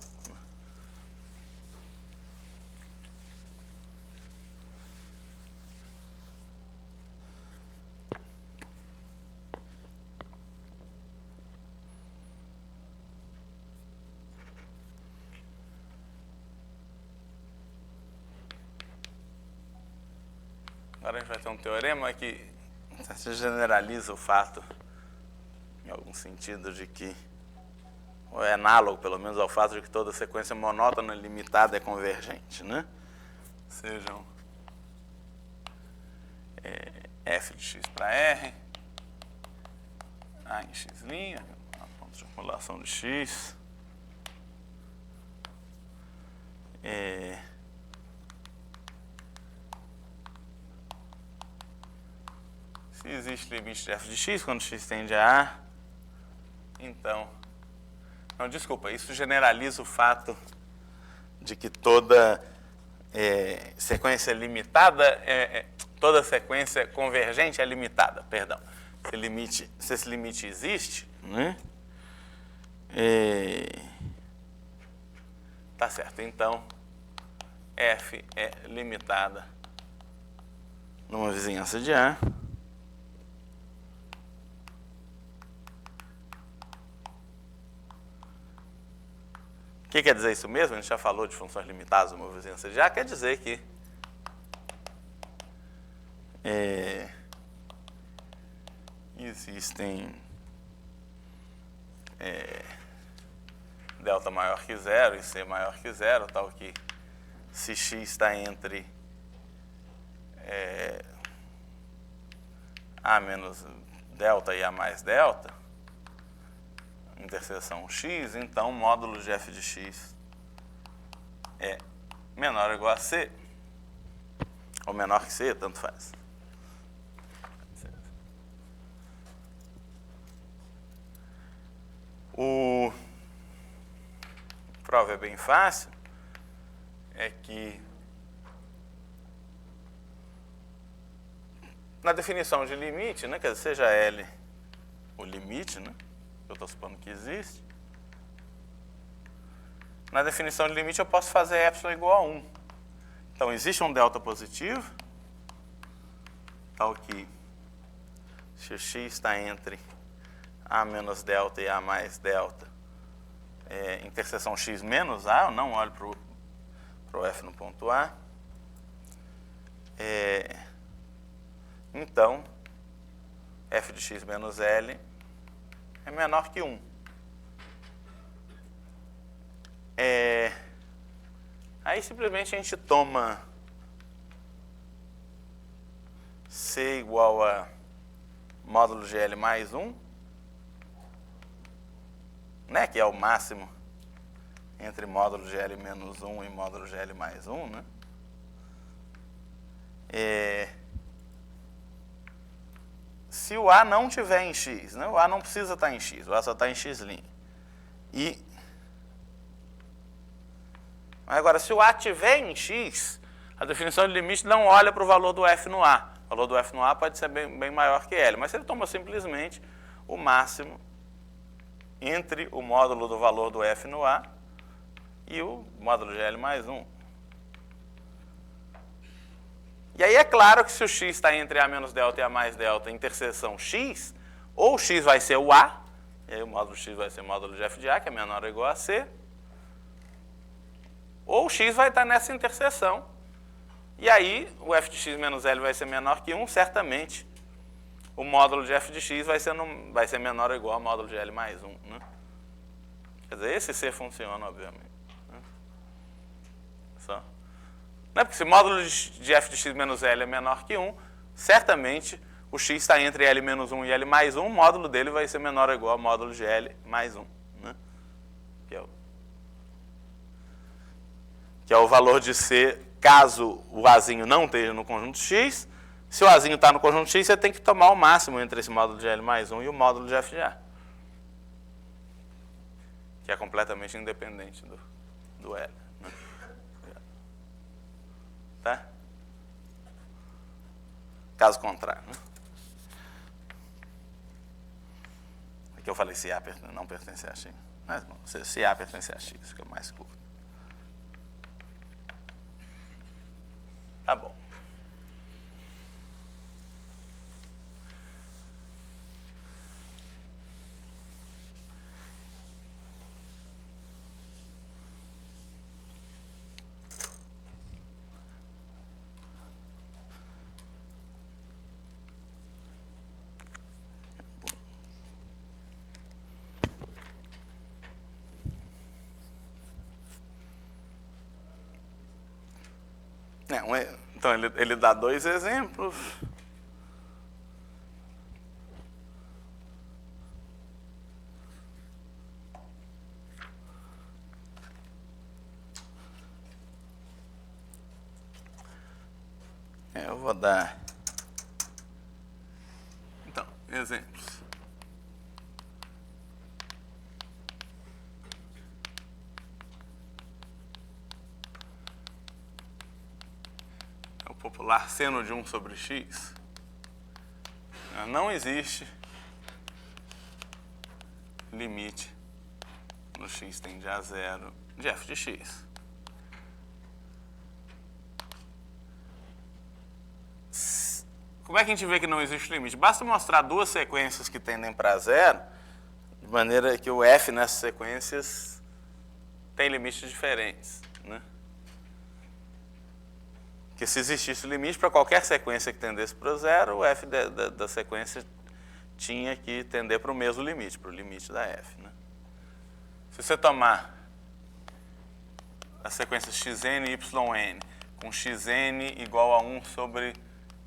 Agora a gente vai ter um teorema que se generaliza o fato, em algum sentido, de que, ou é análogo, pelo menos, ao fato de que toda sequência monótona limitada é convergente, né? Sejam f de x para R, A em x', a ponto de acumulação de x, se existe limite de f de x quando x tende a A, Então, não, desculpa, isso generaliza o fato de que toda sequência limitada, toda sequência convergente é limitada, perdão. Se esse limite existe, né? Tá certo, então F é limitada numa vizinhança de A. O que quer dizer isso mesmo? A gente já falou de funções limitadas numa vizinhança de A. Quer dizer que existem delta maior que zero e C maior que zero, tal que se x está entre A menos delta e A mais delta, interseção x, então o módulo de f de x é menor ou igual a C, ou menor que C, tanto faz. A prova é bem fácil, é que na definição de limite, né, quer dizer, seja L o limite, né, eu estou supondo que existe, na definição de limite eu posso fazer epsilon igual a 1. Então, existe um delta positivo, tal que se x está entre A menos delta e A mais delta, interseção x menos A, eu não olho para o F no ponto A. Então, f de x menos L é menor que 1. Aí simplesmente a gente toma C igual a módulo de L mais 1, né, que é o máximo entre módulo de L menos 1 e módulo de L mais 1, né? Se o A não tiver em x, né, o A não precisa estar em x, o A só está em x'. Agora, se o A tiver em x, a definição de limite não olha para o valor do F no A. O valor do F no A pode ser bem maior que L, mas ele toma simplesmente o máximo entre o módulo do valor do F no A e o módulo de L mais 1. E aí é claro que se o x está entre A menos delta e A mais delta, interseção x, ou x vai ser o A, e aí o módulo x vai ser o módulo de f de A, que é menor ou igual a C, ou x vai estar nessa interseção. E aí o f de x menos L vai ser menor que 1, certamente o módulo de f de x vai ser menor ou igual ao módulo de L mais 1. Né? Quer dizer, esse C funciona, obviamente. Né? Só. Não é porque se o módulo de f de x menos L é menor que 1, certamente o x está entre L menos 1 e L mais 1, o módulo dele vai ser menor ou igual ao módulo de L mais 1. Né? Que é o valor de C caso o Azinho não esteja no conjunto X. Se o Azinho está no conjunto X, você tem que tomar o máximo entre esse módulo de L mais 1 e o módulo de f de A. Que é completamente independente do L. Né? Tá? Caso contrário. Né? Aqui eu falei se A não pertence a X. Mas, se A pertence a X, fica mais curto. Tá bom. Então, ele dá dois exemplos. Eu vou dar, então, exemplos. popular seno de 1 sobre x, não existe limite no x tende a zero de f de x. Como é que a gente vê que não existe limite? Basta mostrar duas sequências que tendem para zero, de maneira que o f nessas sequências tem limites diferentes, né? Porque se existisse limite para qualquer sequência que tendesse para zero, o f da sequência tinha que tender para o mesmo limite, para o limite da f, né? Se você tomar a sequência xn e yn com xn igual a 1 sobre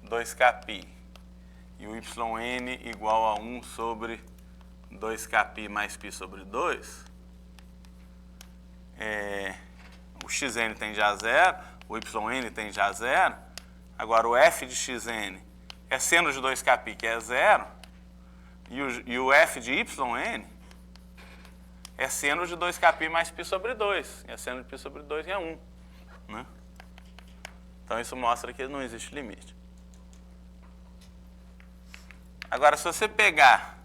2kπ e o yn igual a 1 sobre 2kπ mais π sobre 2, o xn tende a zero, o yn tende a zero. Agora o f de xn é seno de 2kπ, que é zero, e o f de yn é seno de 2kπ mais π sobre 2, e é seno de π sobre 2 é 1, né? Então isso mostra que não existe limite. Agora, se você pegar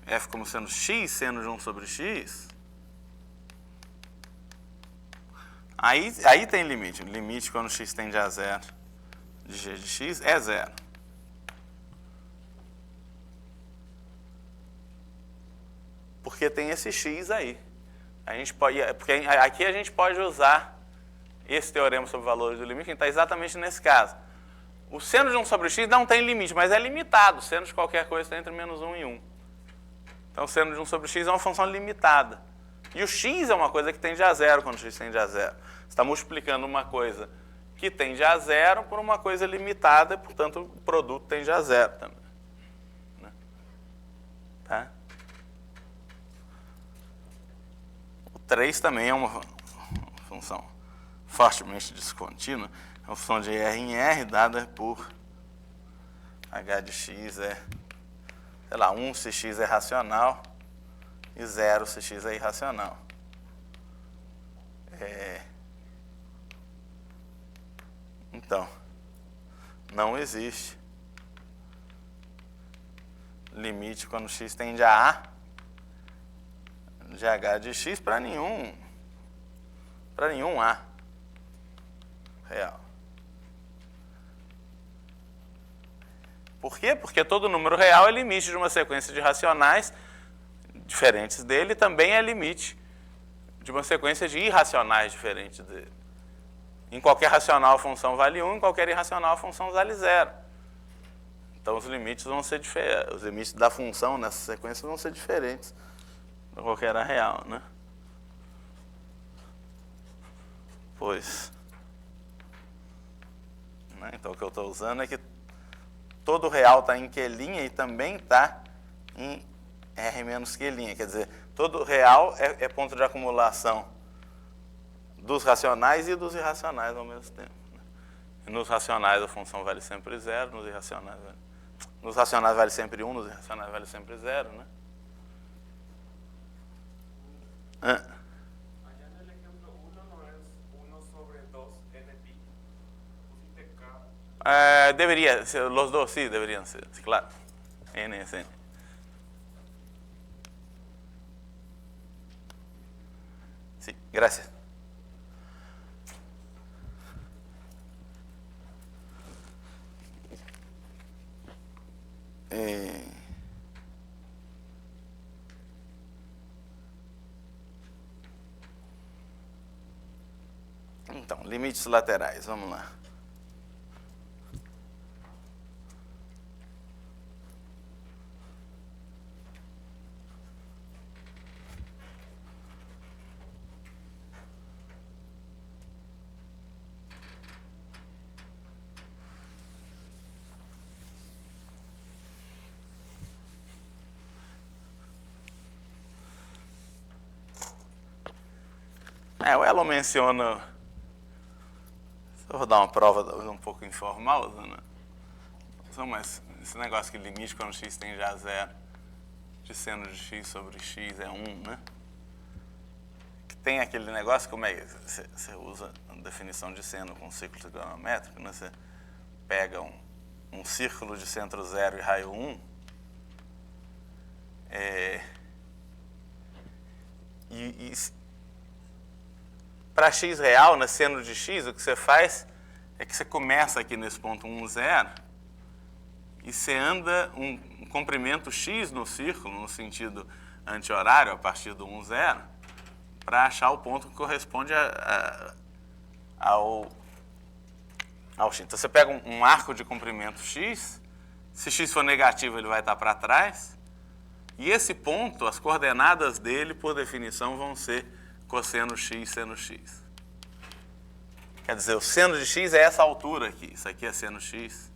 f como sendo x, seno de 1 sobre x, aí tem limite. O limite quando x tende a zero de g de x é zero. Porque tem esse x aí. Porque aqui a gente pode usar esse teorema sobre valores do limite, que está exatamente nesse caso. O seno de 1 sobre x não tem limite, mas é limitado. O seno de qualquer coisa está entre menos 1 e 1. Então, o seno de 1 sobre x é uma função limitada. E o x é uma coisa que tende a zero quando x tende a zero. Você está multiplicando uma coisa que tende a zero por uma coisa limitada, e, portanto, o produto tende a zero também. Né? Tá? O 3 também é uma função fortemente descontínua. É uma função de R em R dada por h de x sei lá, 1 se x é racional e 0 se x é irracional. Então, não existe limite quando x tende a A de h de x para nenhum A real. Por quê? Porque todo número real é limite de uma sequência de racionais diferentes dele e também é limite de uma sequência de irracionais diferentes dele. Em qualquer racional a função vale 1, em qualquer irracional a função vale 0. Então os limites vão ser diferentes. Os limites da função nessa sequência vão ser diferentes de qualquer real, né? Pois. Né? Então o que eu estou usando é que todo real está em Q' e também está em R menos Q'. Quer dizer, todo real é ponto de acumulação dos racionais e dos irracionais ao mesmo tempo. Né? E nos racionais a função vale sempre 0, nos racionais vale sempre 1, nos irracionais vale sempre 0, né? Allá en el ejemplo 1 no es 1 sobre 2 nπ. Pusiste K. Debería ser, los dos sí deberían ser, sí, claro. N es N. Sí, gracias. Então, limites laterais, vamos lá. O Elon menciona, eu vou dar uma prova um pouco informal, né? mas esse negócio que limite quando x tende a zero de seno de x sobre x é 1, né? Que tem aquele negócio, como é que você usa a definição de seno com ciclo trigonométrico, né? Você pega um círculo de centro zero e raio 1, para x real, né, seno de x, o que você faz é que você começa aqui nesse ponto 1, 0, e você anda um comprimento x no círculo, no sentido anti-horário, a partir do 1, 0, para achar o ponto que corresponde ao x. Então, você pega um arco de comprimento x, se x for negativo, ele vai estar para trás, e esse ponto, as coordenadas dele, por definição, vão ser cosseno x, seno x. Quer dizer, o seno de x é essa altura aqui. Isso aqui é seno x,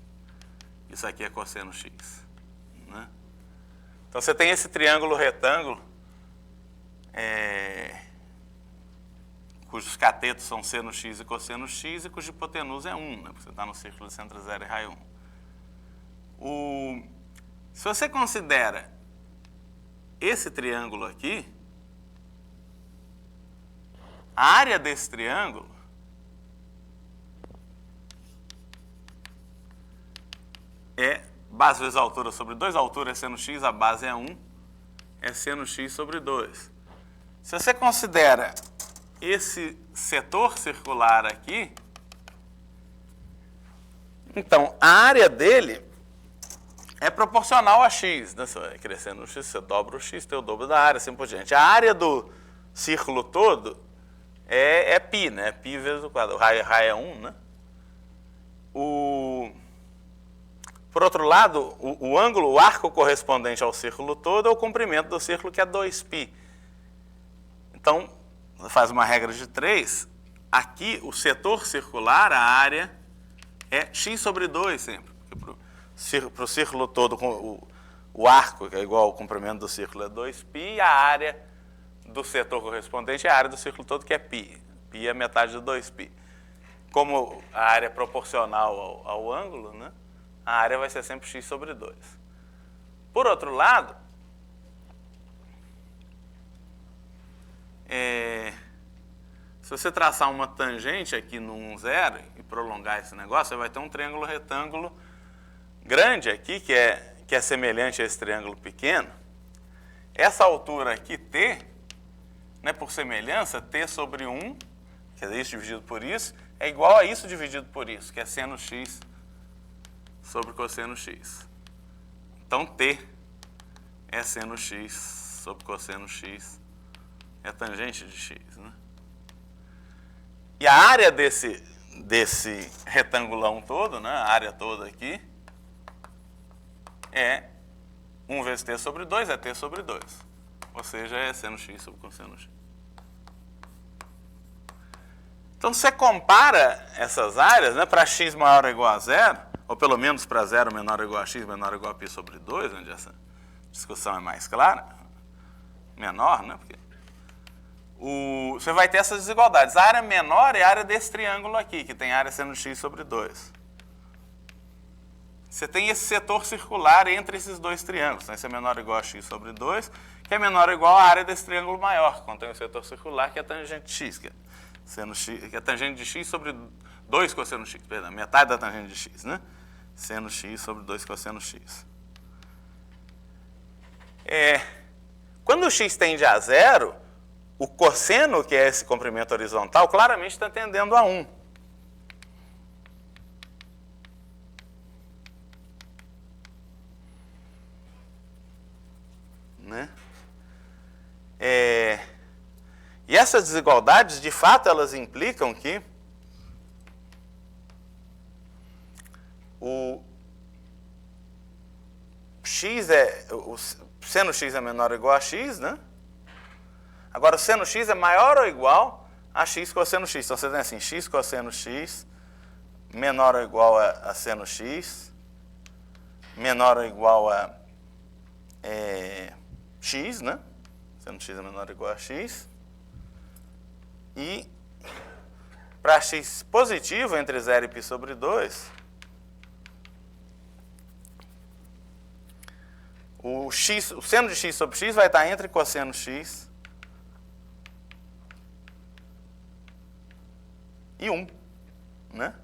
isso aqui é cosseno x. Né? Então, você tem esse triângulo retângulo, cujos catetos são seno x e cosseno x, e cuja hipotenusa é 1, né? Porque você está no círculo de centro zero e raio 1. Se você considera esse triângulo aqui, a área desse triângulo é base vezes altura sobre 2, a altura é seno x, a base é 1, é seno x sobre 2. Se você considera esse setor circular aqui, então a área dele é proporcional a x, né? Você vai crescendo no x, você dobra o x, tem o dobro da área, assim por diante. A área do círculo todo é π, né? Π vezes o quadrado. O raio é 1, né? Por outro lado, o ângulo, o arco correspondente ao círculo todo é o comprimento do círculo, que é 2π. Então, faz uma regra de 3. Aqui, o setor circular, a área, é x sobre 2 sempre. Para o círculo todo, o arco, que é igual ao comprimento do círculo, é 2π, e a área do setor correspondente é a área do círculo todo, que é π. Π é metade de 2π. Como a área é proporcional ao ângulo, né, a área vai ser sempre x sobre 2. Por outro lado, se você traçar uma tangente aqui no 1, 0 e prolongar esse negócio, você vai ter um triângulo retângulo grande aqui, que é semelhante a esse triângulo pequeno. Essa altura aqui, t, né, por semelhança, t sobre 1, que é isso dividido por isso, é igual a isso dividido por isso, que é seno x sobre cosseno x. Então, t é seno x sobre cosseno x, é tangente de x. Né? E a área desse retangulão todo, né, a área toda aqui, é 1 vezes t sobre 2, é t sobre 2. Ou seja, é seno x sobre cosseno x. Então, você compara essas áreas, né, para x maior ou igual a 0, ou pelo menos para 0 menor ou igual a x, menor ou igual a π sobre 2, onde essa discussão é mais clara, menor, né, porque você vai ter essas desigualdades. A área menor é a área desse triângulo aqui, que tem área seno x sobre 2. Você tem esse setor circular entre esses dois triângulos. Então, esse é menor ou igual a x sobre 2, que é menor ou igual à área desse triângulo maior, que contém o setor circular, que é tangente de x, que é seno x, que é tangente de x sobre 2 cosseno x, perdão, metade da tangente de x, né? Seno x sobre 2 cosseno x. Quando o x tende a 0, o cosseno, que é esse comprimento horizontal, claramente está tendendo a 1. Né? E essas desigualdades, de fato, elas implicam que o seno x é menor ou igual a x, né? Agora, o seno x é maior ou igual a x cosseno x. Então, você tem assim, x cosseno x menor ou igual a seno x, menor ou igual a x, né? Seno x é menor ou igual a x. E para x positivo entre 0 e π sobre 2, o seno de x sobre x vai estar entre cosseno x e 1. Né?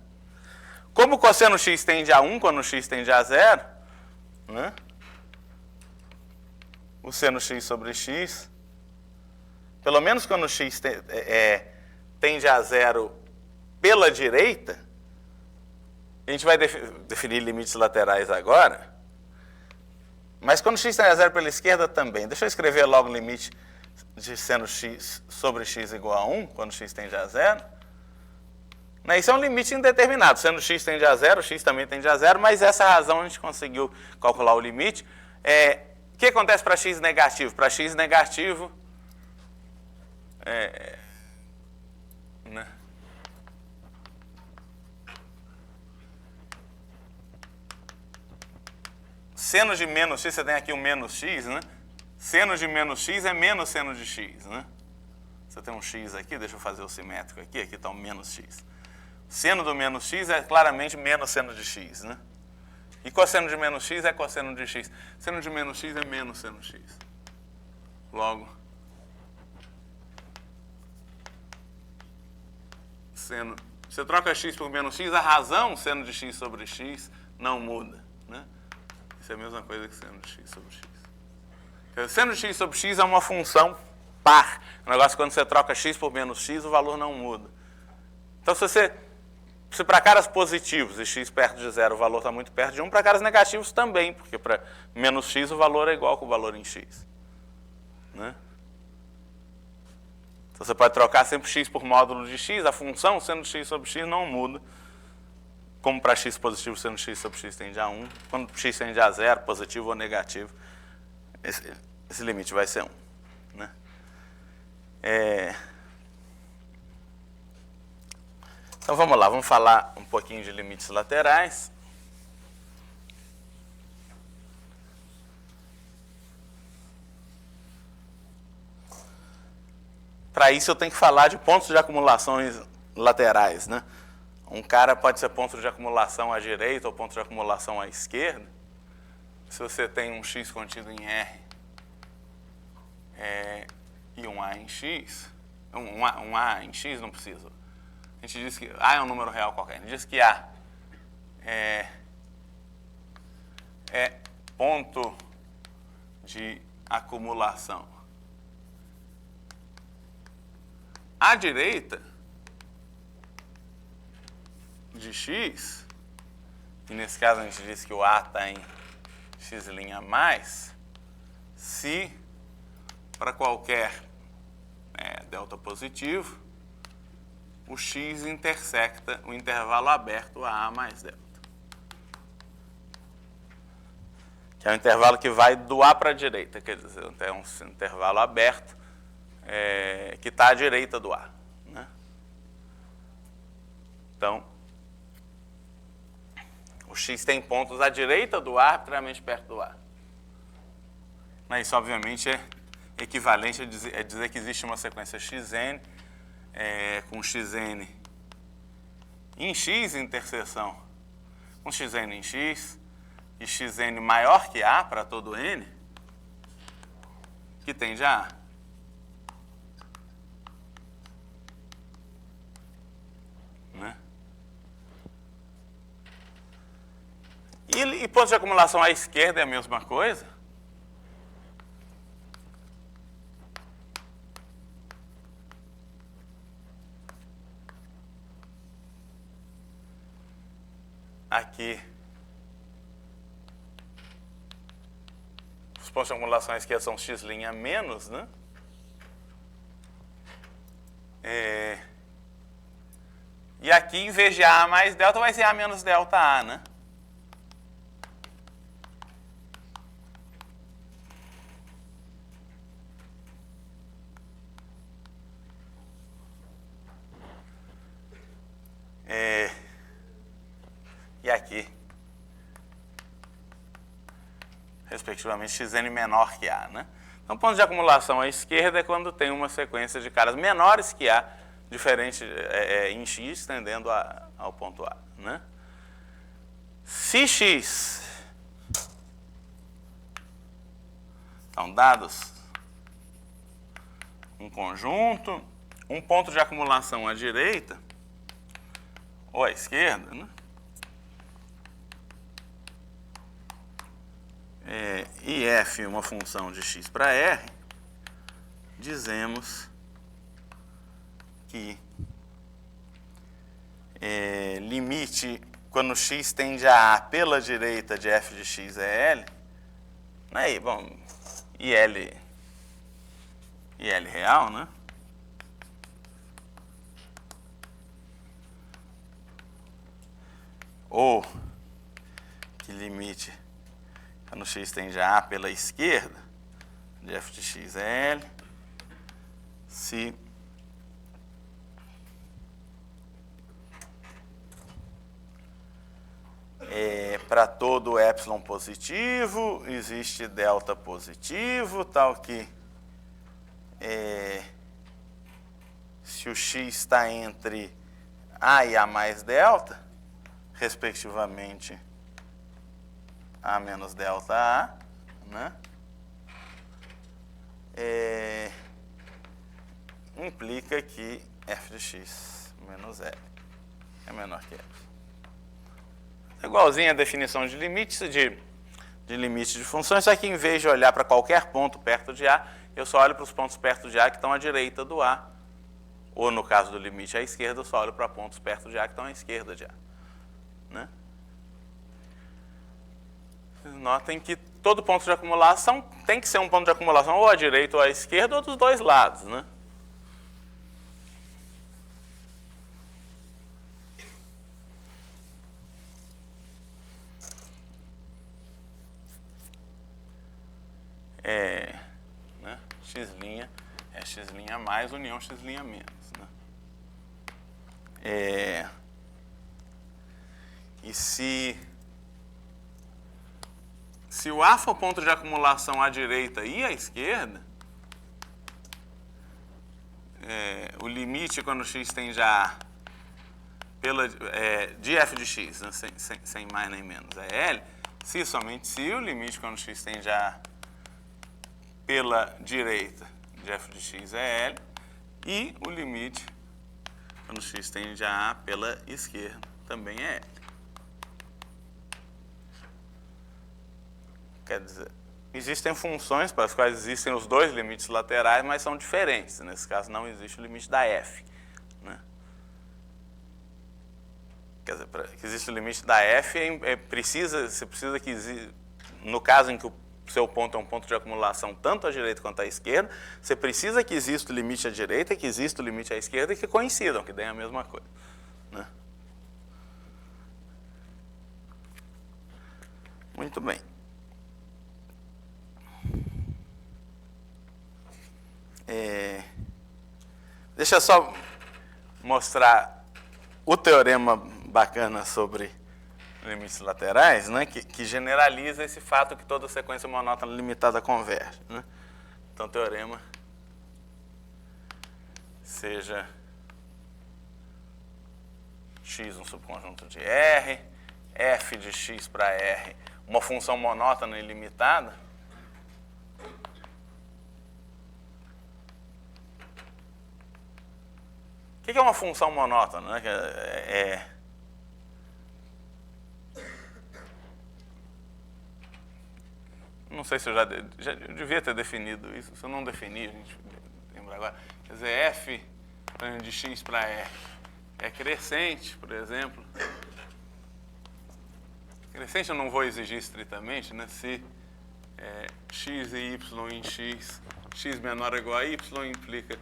Como o cosseno x tende a 1 quando o x tende a 0, né? O seno x sobre x, pelo menos quando o x tende a 0 pela direita, a gente vai definir limites laterais agora, mas quando x tende a 0 pela esquerda também. Deixa eu escrever logo o limite de seno x sobre x igual a 1, quando x tende a 0. Isso é um limite indeterminado. Sendo x tende a 0, x também tende a 0, mas essa razão a gente conseguiu calcular o limite. O que acontece para x negativo? Para x negativo, né? Seno de menos x, você tem aqui o menos x, né? Seno de menos x é menos seno de x, né? Você tem um x aqui, deixa eu fazer o simétrico aqui está o menos x. Seno do menos x é claramente menos seno de x, né? E cosseno de menos x é cosseno de x. Seno de menos x é menos seno de x. Logo, seno... Você troca x por menos x, a razão seno de x sobre x não muda, né? Isso é a mesma coisa que seno de x sobre x. Seno de x sobre x é uma função par. O negócio quando você troca x por menos x, o valor não muda. Então, se para caras positivos e x perto de 0 o valor está muito perto de 1, para caras negativos também, porque para menos x o valor é igual com o valor em x. Né? Então você pode trocar sempre x por módulo de x, a função sendo x sobre x não muda. Como para x positivo sendo x sobre x tende a 1, quando x tende a 0, positivo ou negativo, esse limite vai ser 1. Né? Então vamos lá, vamos falar um pouquinho de limites laterais. Para isso eu tenho que falar de pontos de acumulações laterais, né? Um cara pode ser ponto de acumulação à direita ou ponto de acumulação à esquerda. Se você tem um x contido em R e um A em x, um A em x não precisa. A gente diz que A é um número real qualquer. A gente diz que A é ponto de acumulação à direita de x, e nesse caso a gente diz que o A está em x' mais, se para qualquer delta positivo, o x intersecta o intervalo aberto a mais delta. Que é o intervalo que vai do A para a direita, quer dizer, é um intervalo aberto que está à direita do A. Né? Então, o x tem pontos à direita do A, arbitrariamente perto do A. Mas isso, obviamente, é equivalente a dizer que existe uma sequência xn, com xn em x interseção com xn em x, e xn maior que A para todo n, que tende a A. Né? E pontos de acumulação à esquerda é a mesma coisa. Aqui, os pontos de acumulação à esquerda são x' menos, né? E aqui, em vez de A mais delta, vai ser A menos delta A, né? E aqui, respectivamente, xn menor que A, né? Então, ponto de acumulação à esquerda é quando tem uma sequência de caras menores que A, diferente em x, tendendo ao ponto A, né? Se x Então, dados um conjunto, um ponto de acumulação à direita ou à esquerda, né? E f uma função de x para r, dizemos que limite quando x tende a A pela direita de f de x é L, né? Bom, e L real, né? Ou que limite quando x tende a A pela esquerda de f de x é L, se para todo epsilon positivo existe delta positivo, tal que se o x está entre A e A mais delta, respectivamente A menos delta A, né? Implica que f de x menos L é menor que L. É igualzinho a definição de limites de funções, só que em vez de olhar para qualquer ponto perto de A, eu só olho para os pontos perto de A que estão à direita do A. Ou, no caso do limite à esquerda, eu só olho para pontos perto de A que estão à esquerda de A. Né? Vocês notem que todo ponto de acumulação tem que ser um ponto de acumulação ou à direita ou à esquerda, ou dos dois lados. Né? Né? X' é x' mais união x' menos. Né? E se o A for ponto de acumulação à direita e à esquerda, o limite quando x tende a A de f de x, né? sem mais nem menos, é L, se somente se o limite quando x tende a A pela direita de f de x é L, e o limite quando x tende a A pela esquerda também é L. Quer dizer, existem funções para as quais existem os dois limites laterais, mas são diferentes. Nesse caso, não existe o limite da f. Né? Quer dizer, para que exista o limite da f, você precisa que exista, no caso em que o seu ponto é um ponto de acumulação tanto à direita quanto à esquerda, você precisa que exista o limite à direita e que exista o limite à esquerda e que coincidam, que deem a mesma coisa. Né? Muito bem. Deixa eu só mostrar o teorema bacana sobre limites laterais, né, que generaliza esse fato que toda sequência monótona limitada converge. Né? Então, o teorema seja x um subconjunto de R, f de x para R, uma função monótona ilimitada, o que é uma função monótona? Né? Não sei se eu já devia ter definido isso. Se eu não defini, a gente lembra agora. Quer dizer, f de x para R é crescente, por exemplo. Crescente eu não vou exigir estritamente, né? Se x e y em x menor ou igual a y, implica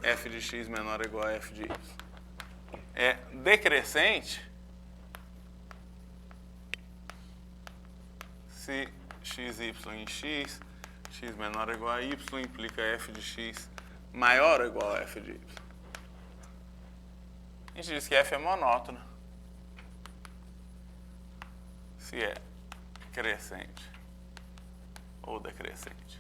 f de x menor ou igual a f de y. Decrescente se x e y em x menor ou igual a y, implica f de x maior ou igual a f de y. A gente diz que f é monótono se é crescente ou decrescente.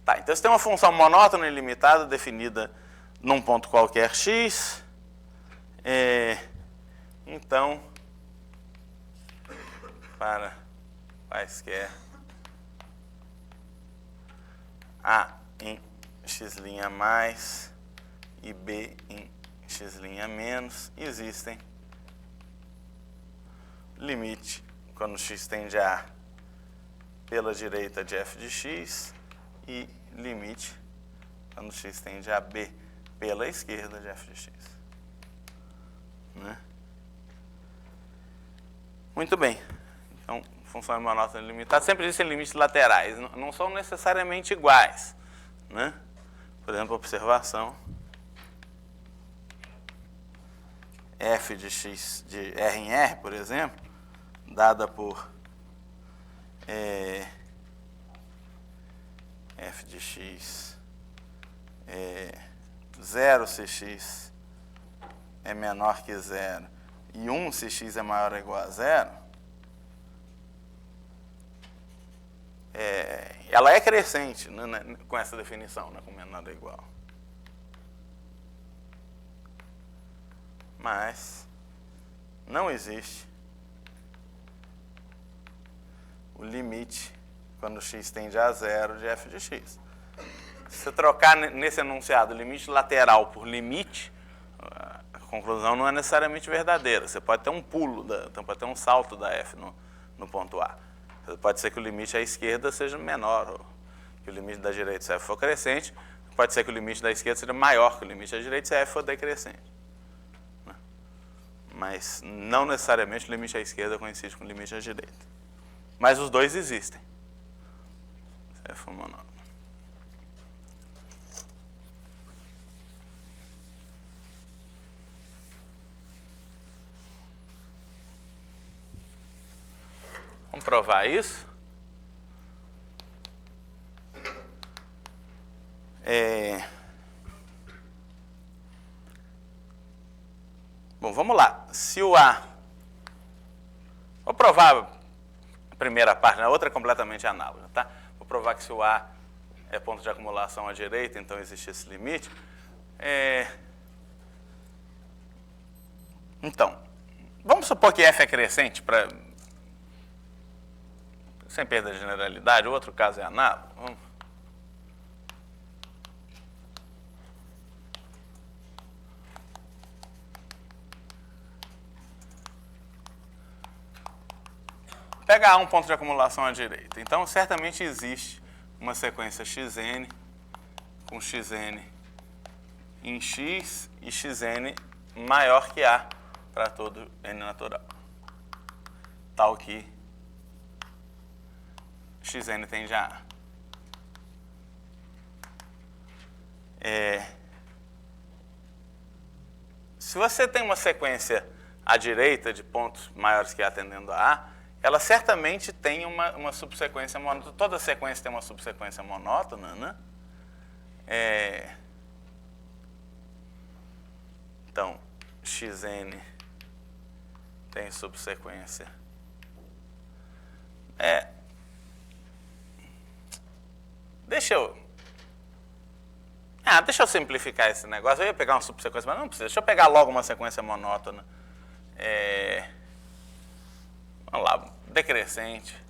Tá, então você tem uma função monótona ilimitada definida num ponto qualquer x. Então, para quaisquer A em x' mais e B em x' menos, existem limite quando x tende a A pela direita de f de x e limite quando x tende a B pela esquerda de f de x. Né? Muito bem. Então, função é monótona limitada. Sempre existem limites laterais. Não são necessariamente iguais. Né? Por exemplo, observação. F de x de R em R, por exemplo, dada por f de x 0 se x é menor que 0 e 1 se x é maior ou igual a 0, ela é crescente, né, com essa definição, né, com menor ou igual. Mas não existe o limite quando x tende a 0 de f de x. Se você trocar nesse enunciado limite lateral por limite, a conclusão não é necessariamente verdadeira. Você pode ter um pulo, pode ter um salto da f no ponto A. Pode ser que o limite à esquerda seja menor, ou que o limite da direita, se f for crescente, pode ser que o limite da esquerda seja maior que o limite da direita, se f for decrescente. Mas não necessariamente o limite à esquerda coincide com o limite à direita. Mas os dois existem. Se f for monótono. Vamos provar isso? Bom, vamos lá. Se o A... Vou provar a primeira parte, a outra é completamente análoga, tá? Vou provar que se o A é ponto de acumulação à direita, então existe esse limite. Então, vamos supor que f é crescente, sem perda de generalidade. O outro caso é análogo. Pegar um ponto de acumulação à direita. Então, certamente existe uma sequência xn com xn em x e xn maior que A para todo n natural. Tal que xn tende a A. Se você tem uma sequência à direita de pontos maiores que A tendendo a A, ela certamente tem uma subsequência monótona. Toda sequência tem uma subsequência monótona, né? Então, xn tem subsequência. Deixa eu simplificar esse negócio. Eu ia pegar uma subsequência, mas não precisa. Deixa eu pegar logo uma sequência monótona. Vamos lá, decrescente.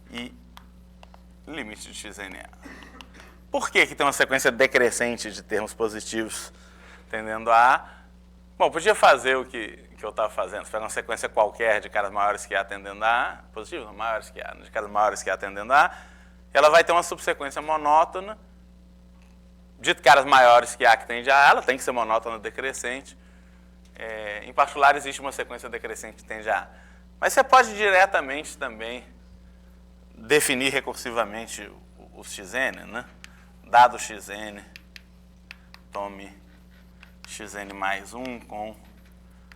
E limite de xNA. Por que tem uma sequência decrescente de termos positivos tendendo a A? Bom, podia fazer o que eu estava fazendo. Você pega uma sequência qualquer de caras maiores que A tendendo a A, positivos, não, maiores que A, de caras maiores que A tendendo a A, ela vai ter uma subsequência monótona de caras maiores que A que tende a A, ela tem que ser monótona decrescente. Em particular, existe uma sequência decrescente que tende a A. Mas você pode diretamente também definir recursivamente o xn, né? Dado xn, tome xn mais 1 com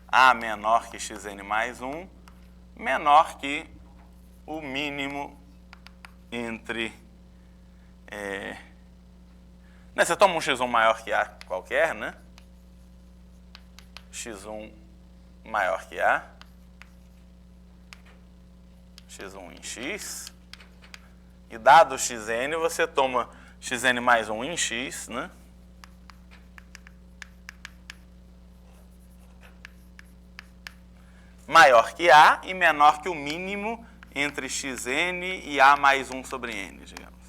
A menor que xn mais 1, menor que o mínimo entre... Você toma um x1 maior que A qualquer, né? x1 maior que A, x1 em x, e dado xn, você toma xn mais 1 em x, né? maior que A e menor que o mínimo entre xn e A mais 1 sobre n, digamos.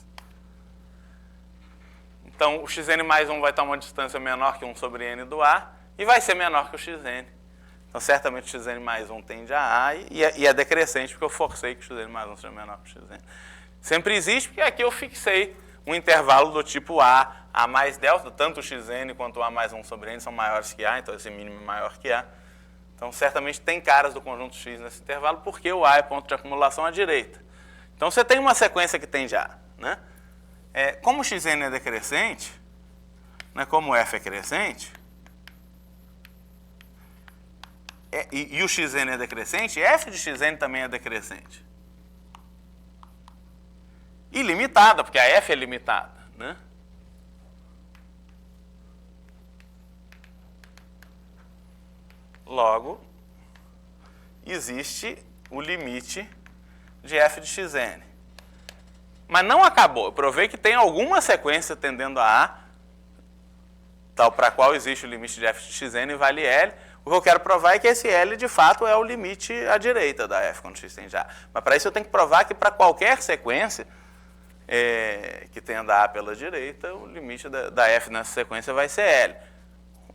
Então, o xn mais 1 vai estar uma distância menor que 1 sobre n do A e vai ser menor que o xn. Então, certamente, o xn mais 1 tende a A e é decrescente, porque eu forcei que o xn mais 1 seja menor que o xn. Sempre existe, porque aqui eu fixei um intervalo do tipo A mais delta, tanto o xn quanto o A mais 1 sobre n são maiores que A, então esse mínimo é maior que A. Então, certamente, tem caras do conjunto X nesse intervalo, porque o A é ponto de acumulação à direita. Então, você tem uma sequência que tende a A, né? Como o xn é decrescente, né, como o f é crescente, e o xn é decrescente, f de xn também é decrescente. E limitada, porque a f é limitada, né? Logo, existe o limite de f de xn. Mas não acabou. Eu provei que tem alguma sequência tendendo a A, tal para a qual existe o limite de f de xn e vale L. O que eu quero provar é que esse L, de fato, é o limite à direita da f quando x tende a A. Mas para isso eu tenho que provar que para qualquer sequência que tenda a pela direita, o limite da f nessa sequência vai ser L.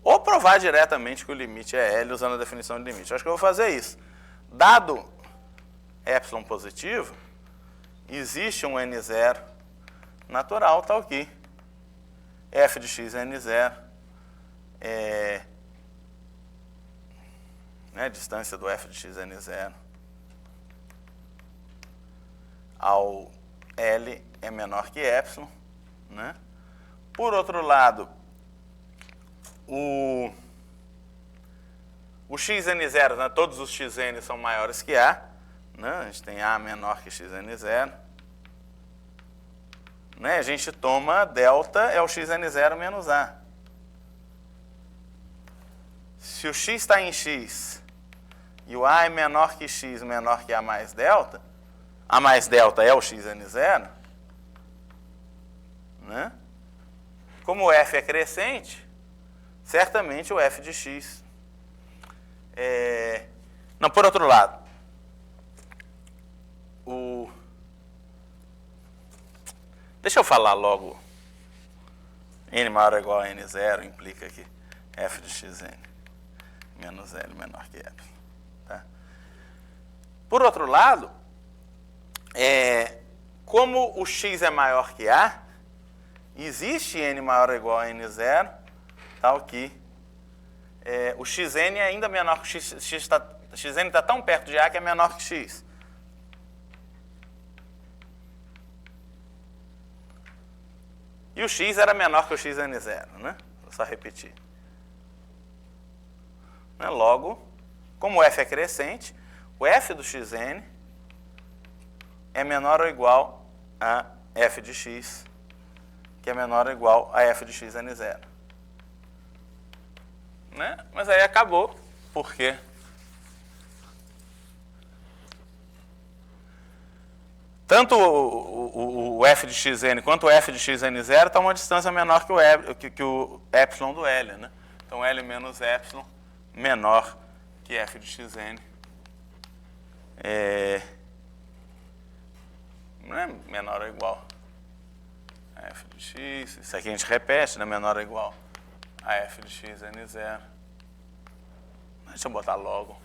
Ou provar diretamente que o limite é L usando a definição de limite. Eu acho que eu vou fazer isso. Dado epsilon positivo, existe um n0 natural tal que f de x n0 a distância do f de x n0 ao L é menor que epsilon, né? Por outro lado, o xn0, né, todos os xn são maiores que A, né? A gente tem A menor que xn0. Né? A gente toma delta é o xn0 menos A. Se o x está em x e o A é menor que x, menor que A mais delta é o xn0, né? Como o f é crescente, certamente o f de x Não, por outro lado, deixa eu falar logo. N maior ou igual a N0 implica que f de xn menos L menor que epsilon. Tá? Por outro lado, como o x é maior que A, existe N maior ou igual a N0, tal que o xn é ainda menor que x. Xn está tão perto de A que é menor que x. E o x era menor que o xn0, né? Vou só repetir. Logo, como o f é crescente, o f do xn é menor ou igual a f de x, que é menor ou igual a f de xn0. Né? Mas aí acabou, porque tanto o f de xn quanto o f de xn0 estão a uma distância menor que o epsilon do L. Né? Então, L menos epsilon menor que f de xn. Menor ou igual a f de x. Isso aqui a gente repete, né? Menor ou igual a f de xn0. Deixa eu botar logo.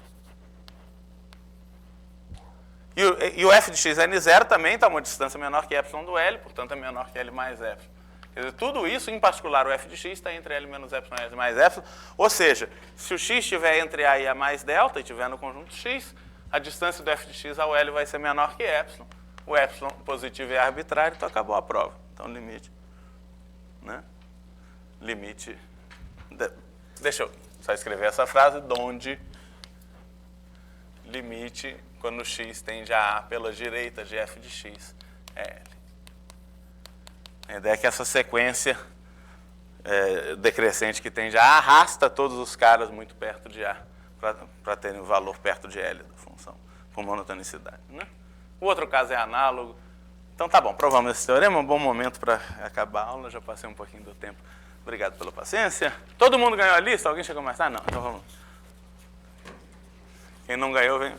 E o f de xn0 também está a uma distância menor que epsilon do L, portanto é menor que L mais epsilon. Quer dizer, tudo isso, em particular o f de x, está entre L menos epsilon e L mais epsilon. Ou seja, se o x estiver entre A e A mais delta e estiver no conjunto x, a distância do f de x ao L vai ser menor que epsilon. O epsilon positivo é arbitrário, então acabou a prova. Então, limite. Né? Limite. Deixa eu só escrever essa frase, donde limite quando x tende a A pela direita de f de x é L. A ideia é que essa sequência decrescente que tende a A arrasta todos os caras muito perto de A, para terem o valor perto de L da função, por monotonicidade. Né? O outro caso é análogo. Então tá bom, provamos esse teorema, um bom momento para acabar a aula, já passei um pouquinho do tempo. Obrigado pela paciência. Todo mundo ganhou a lista? Alguém chegou mais tarde? Não, então vamos. Quem não ganhou, vem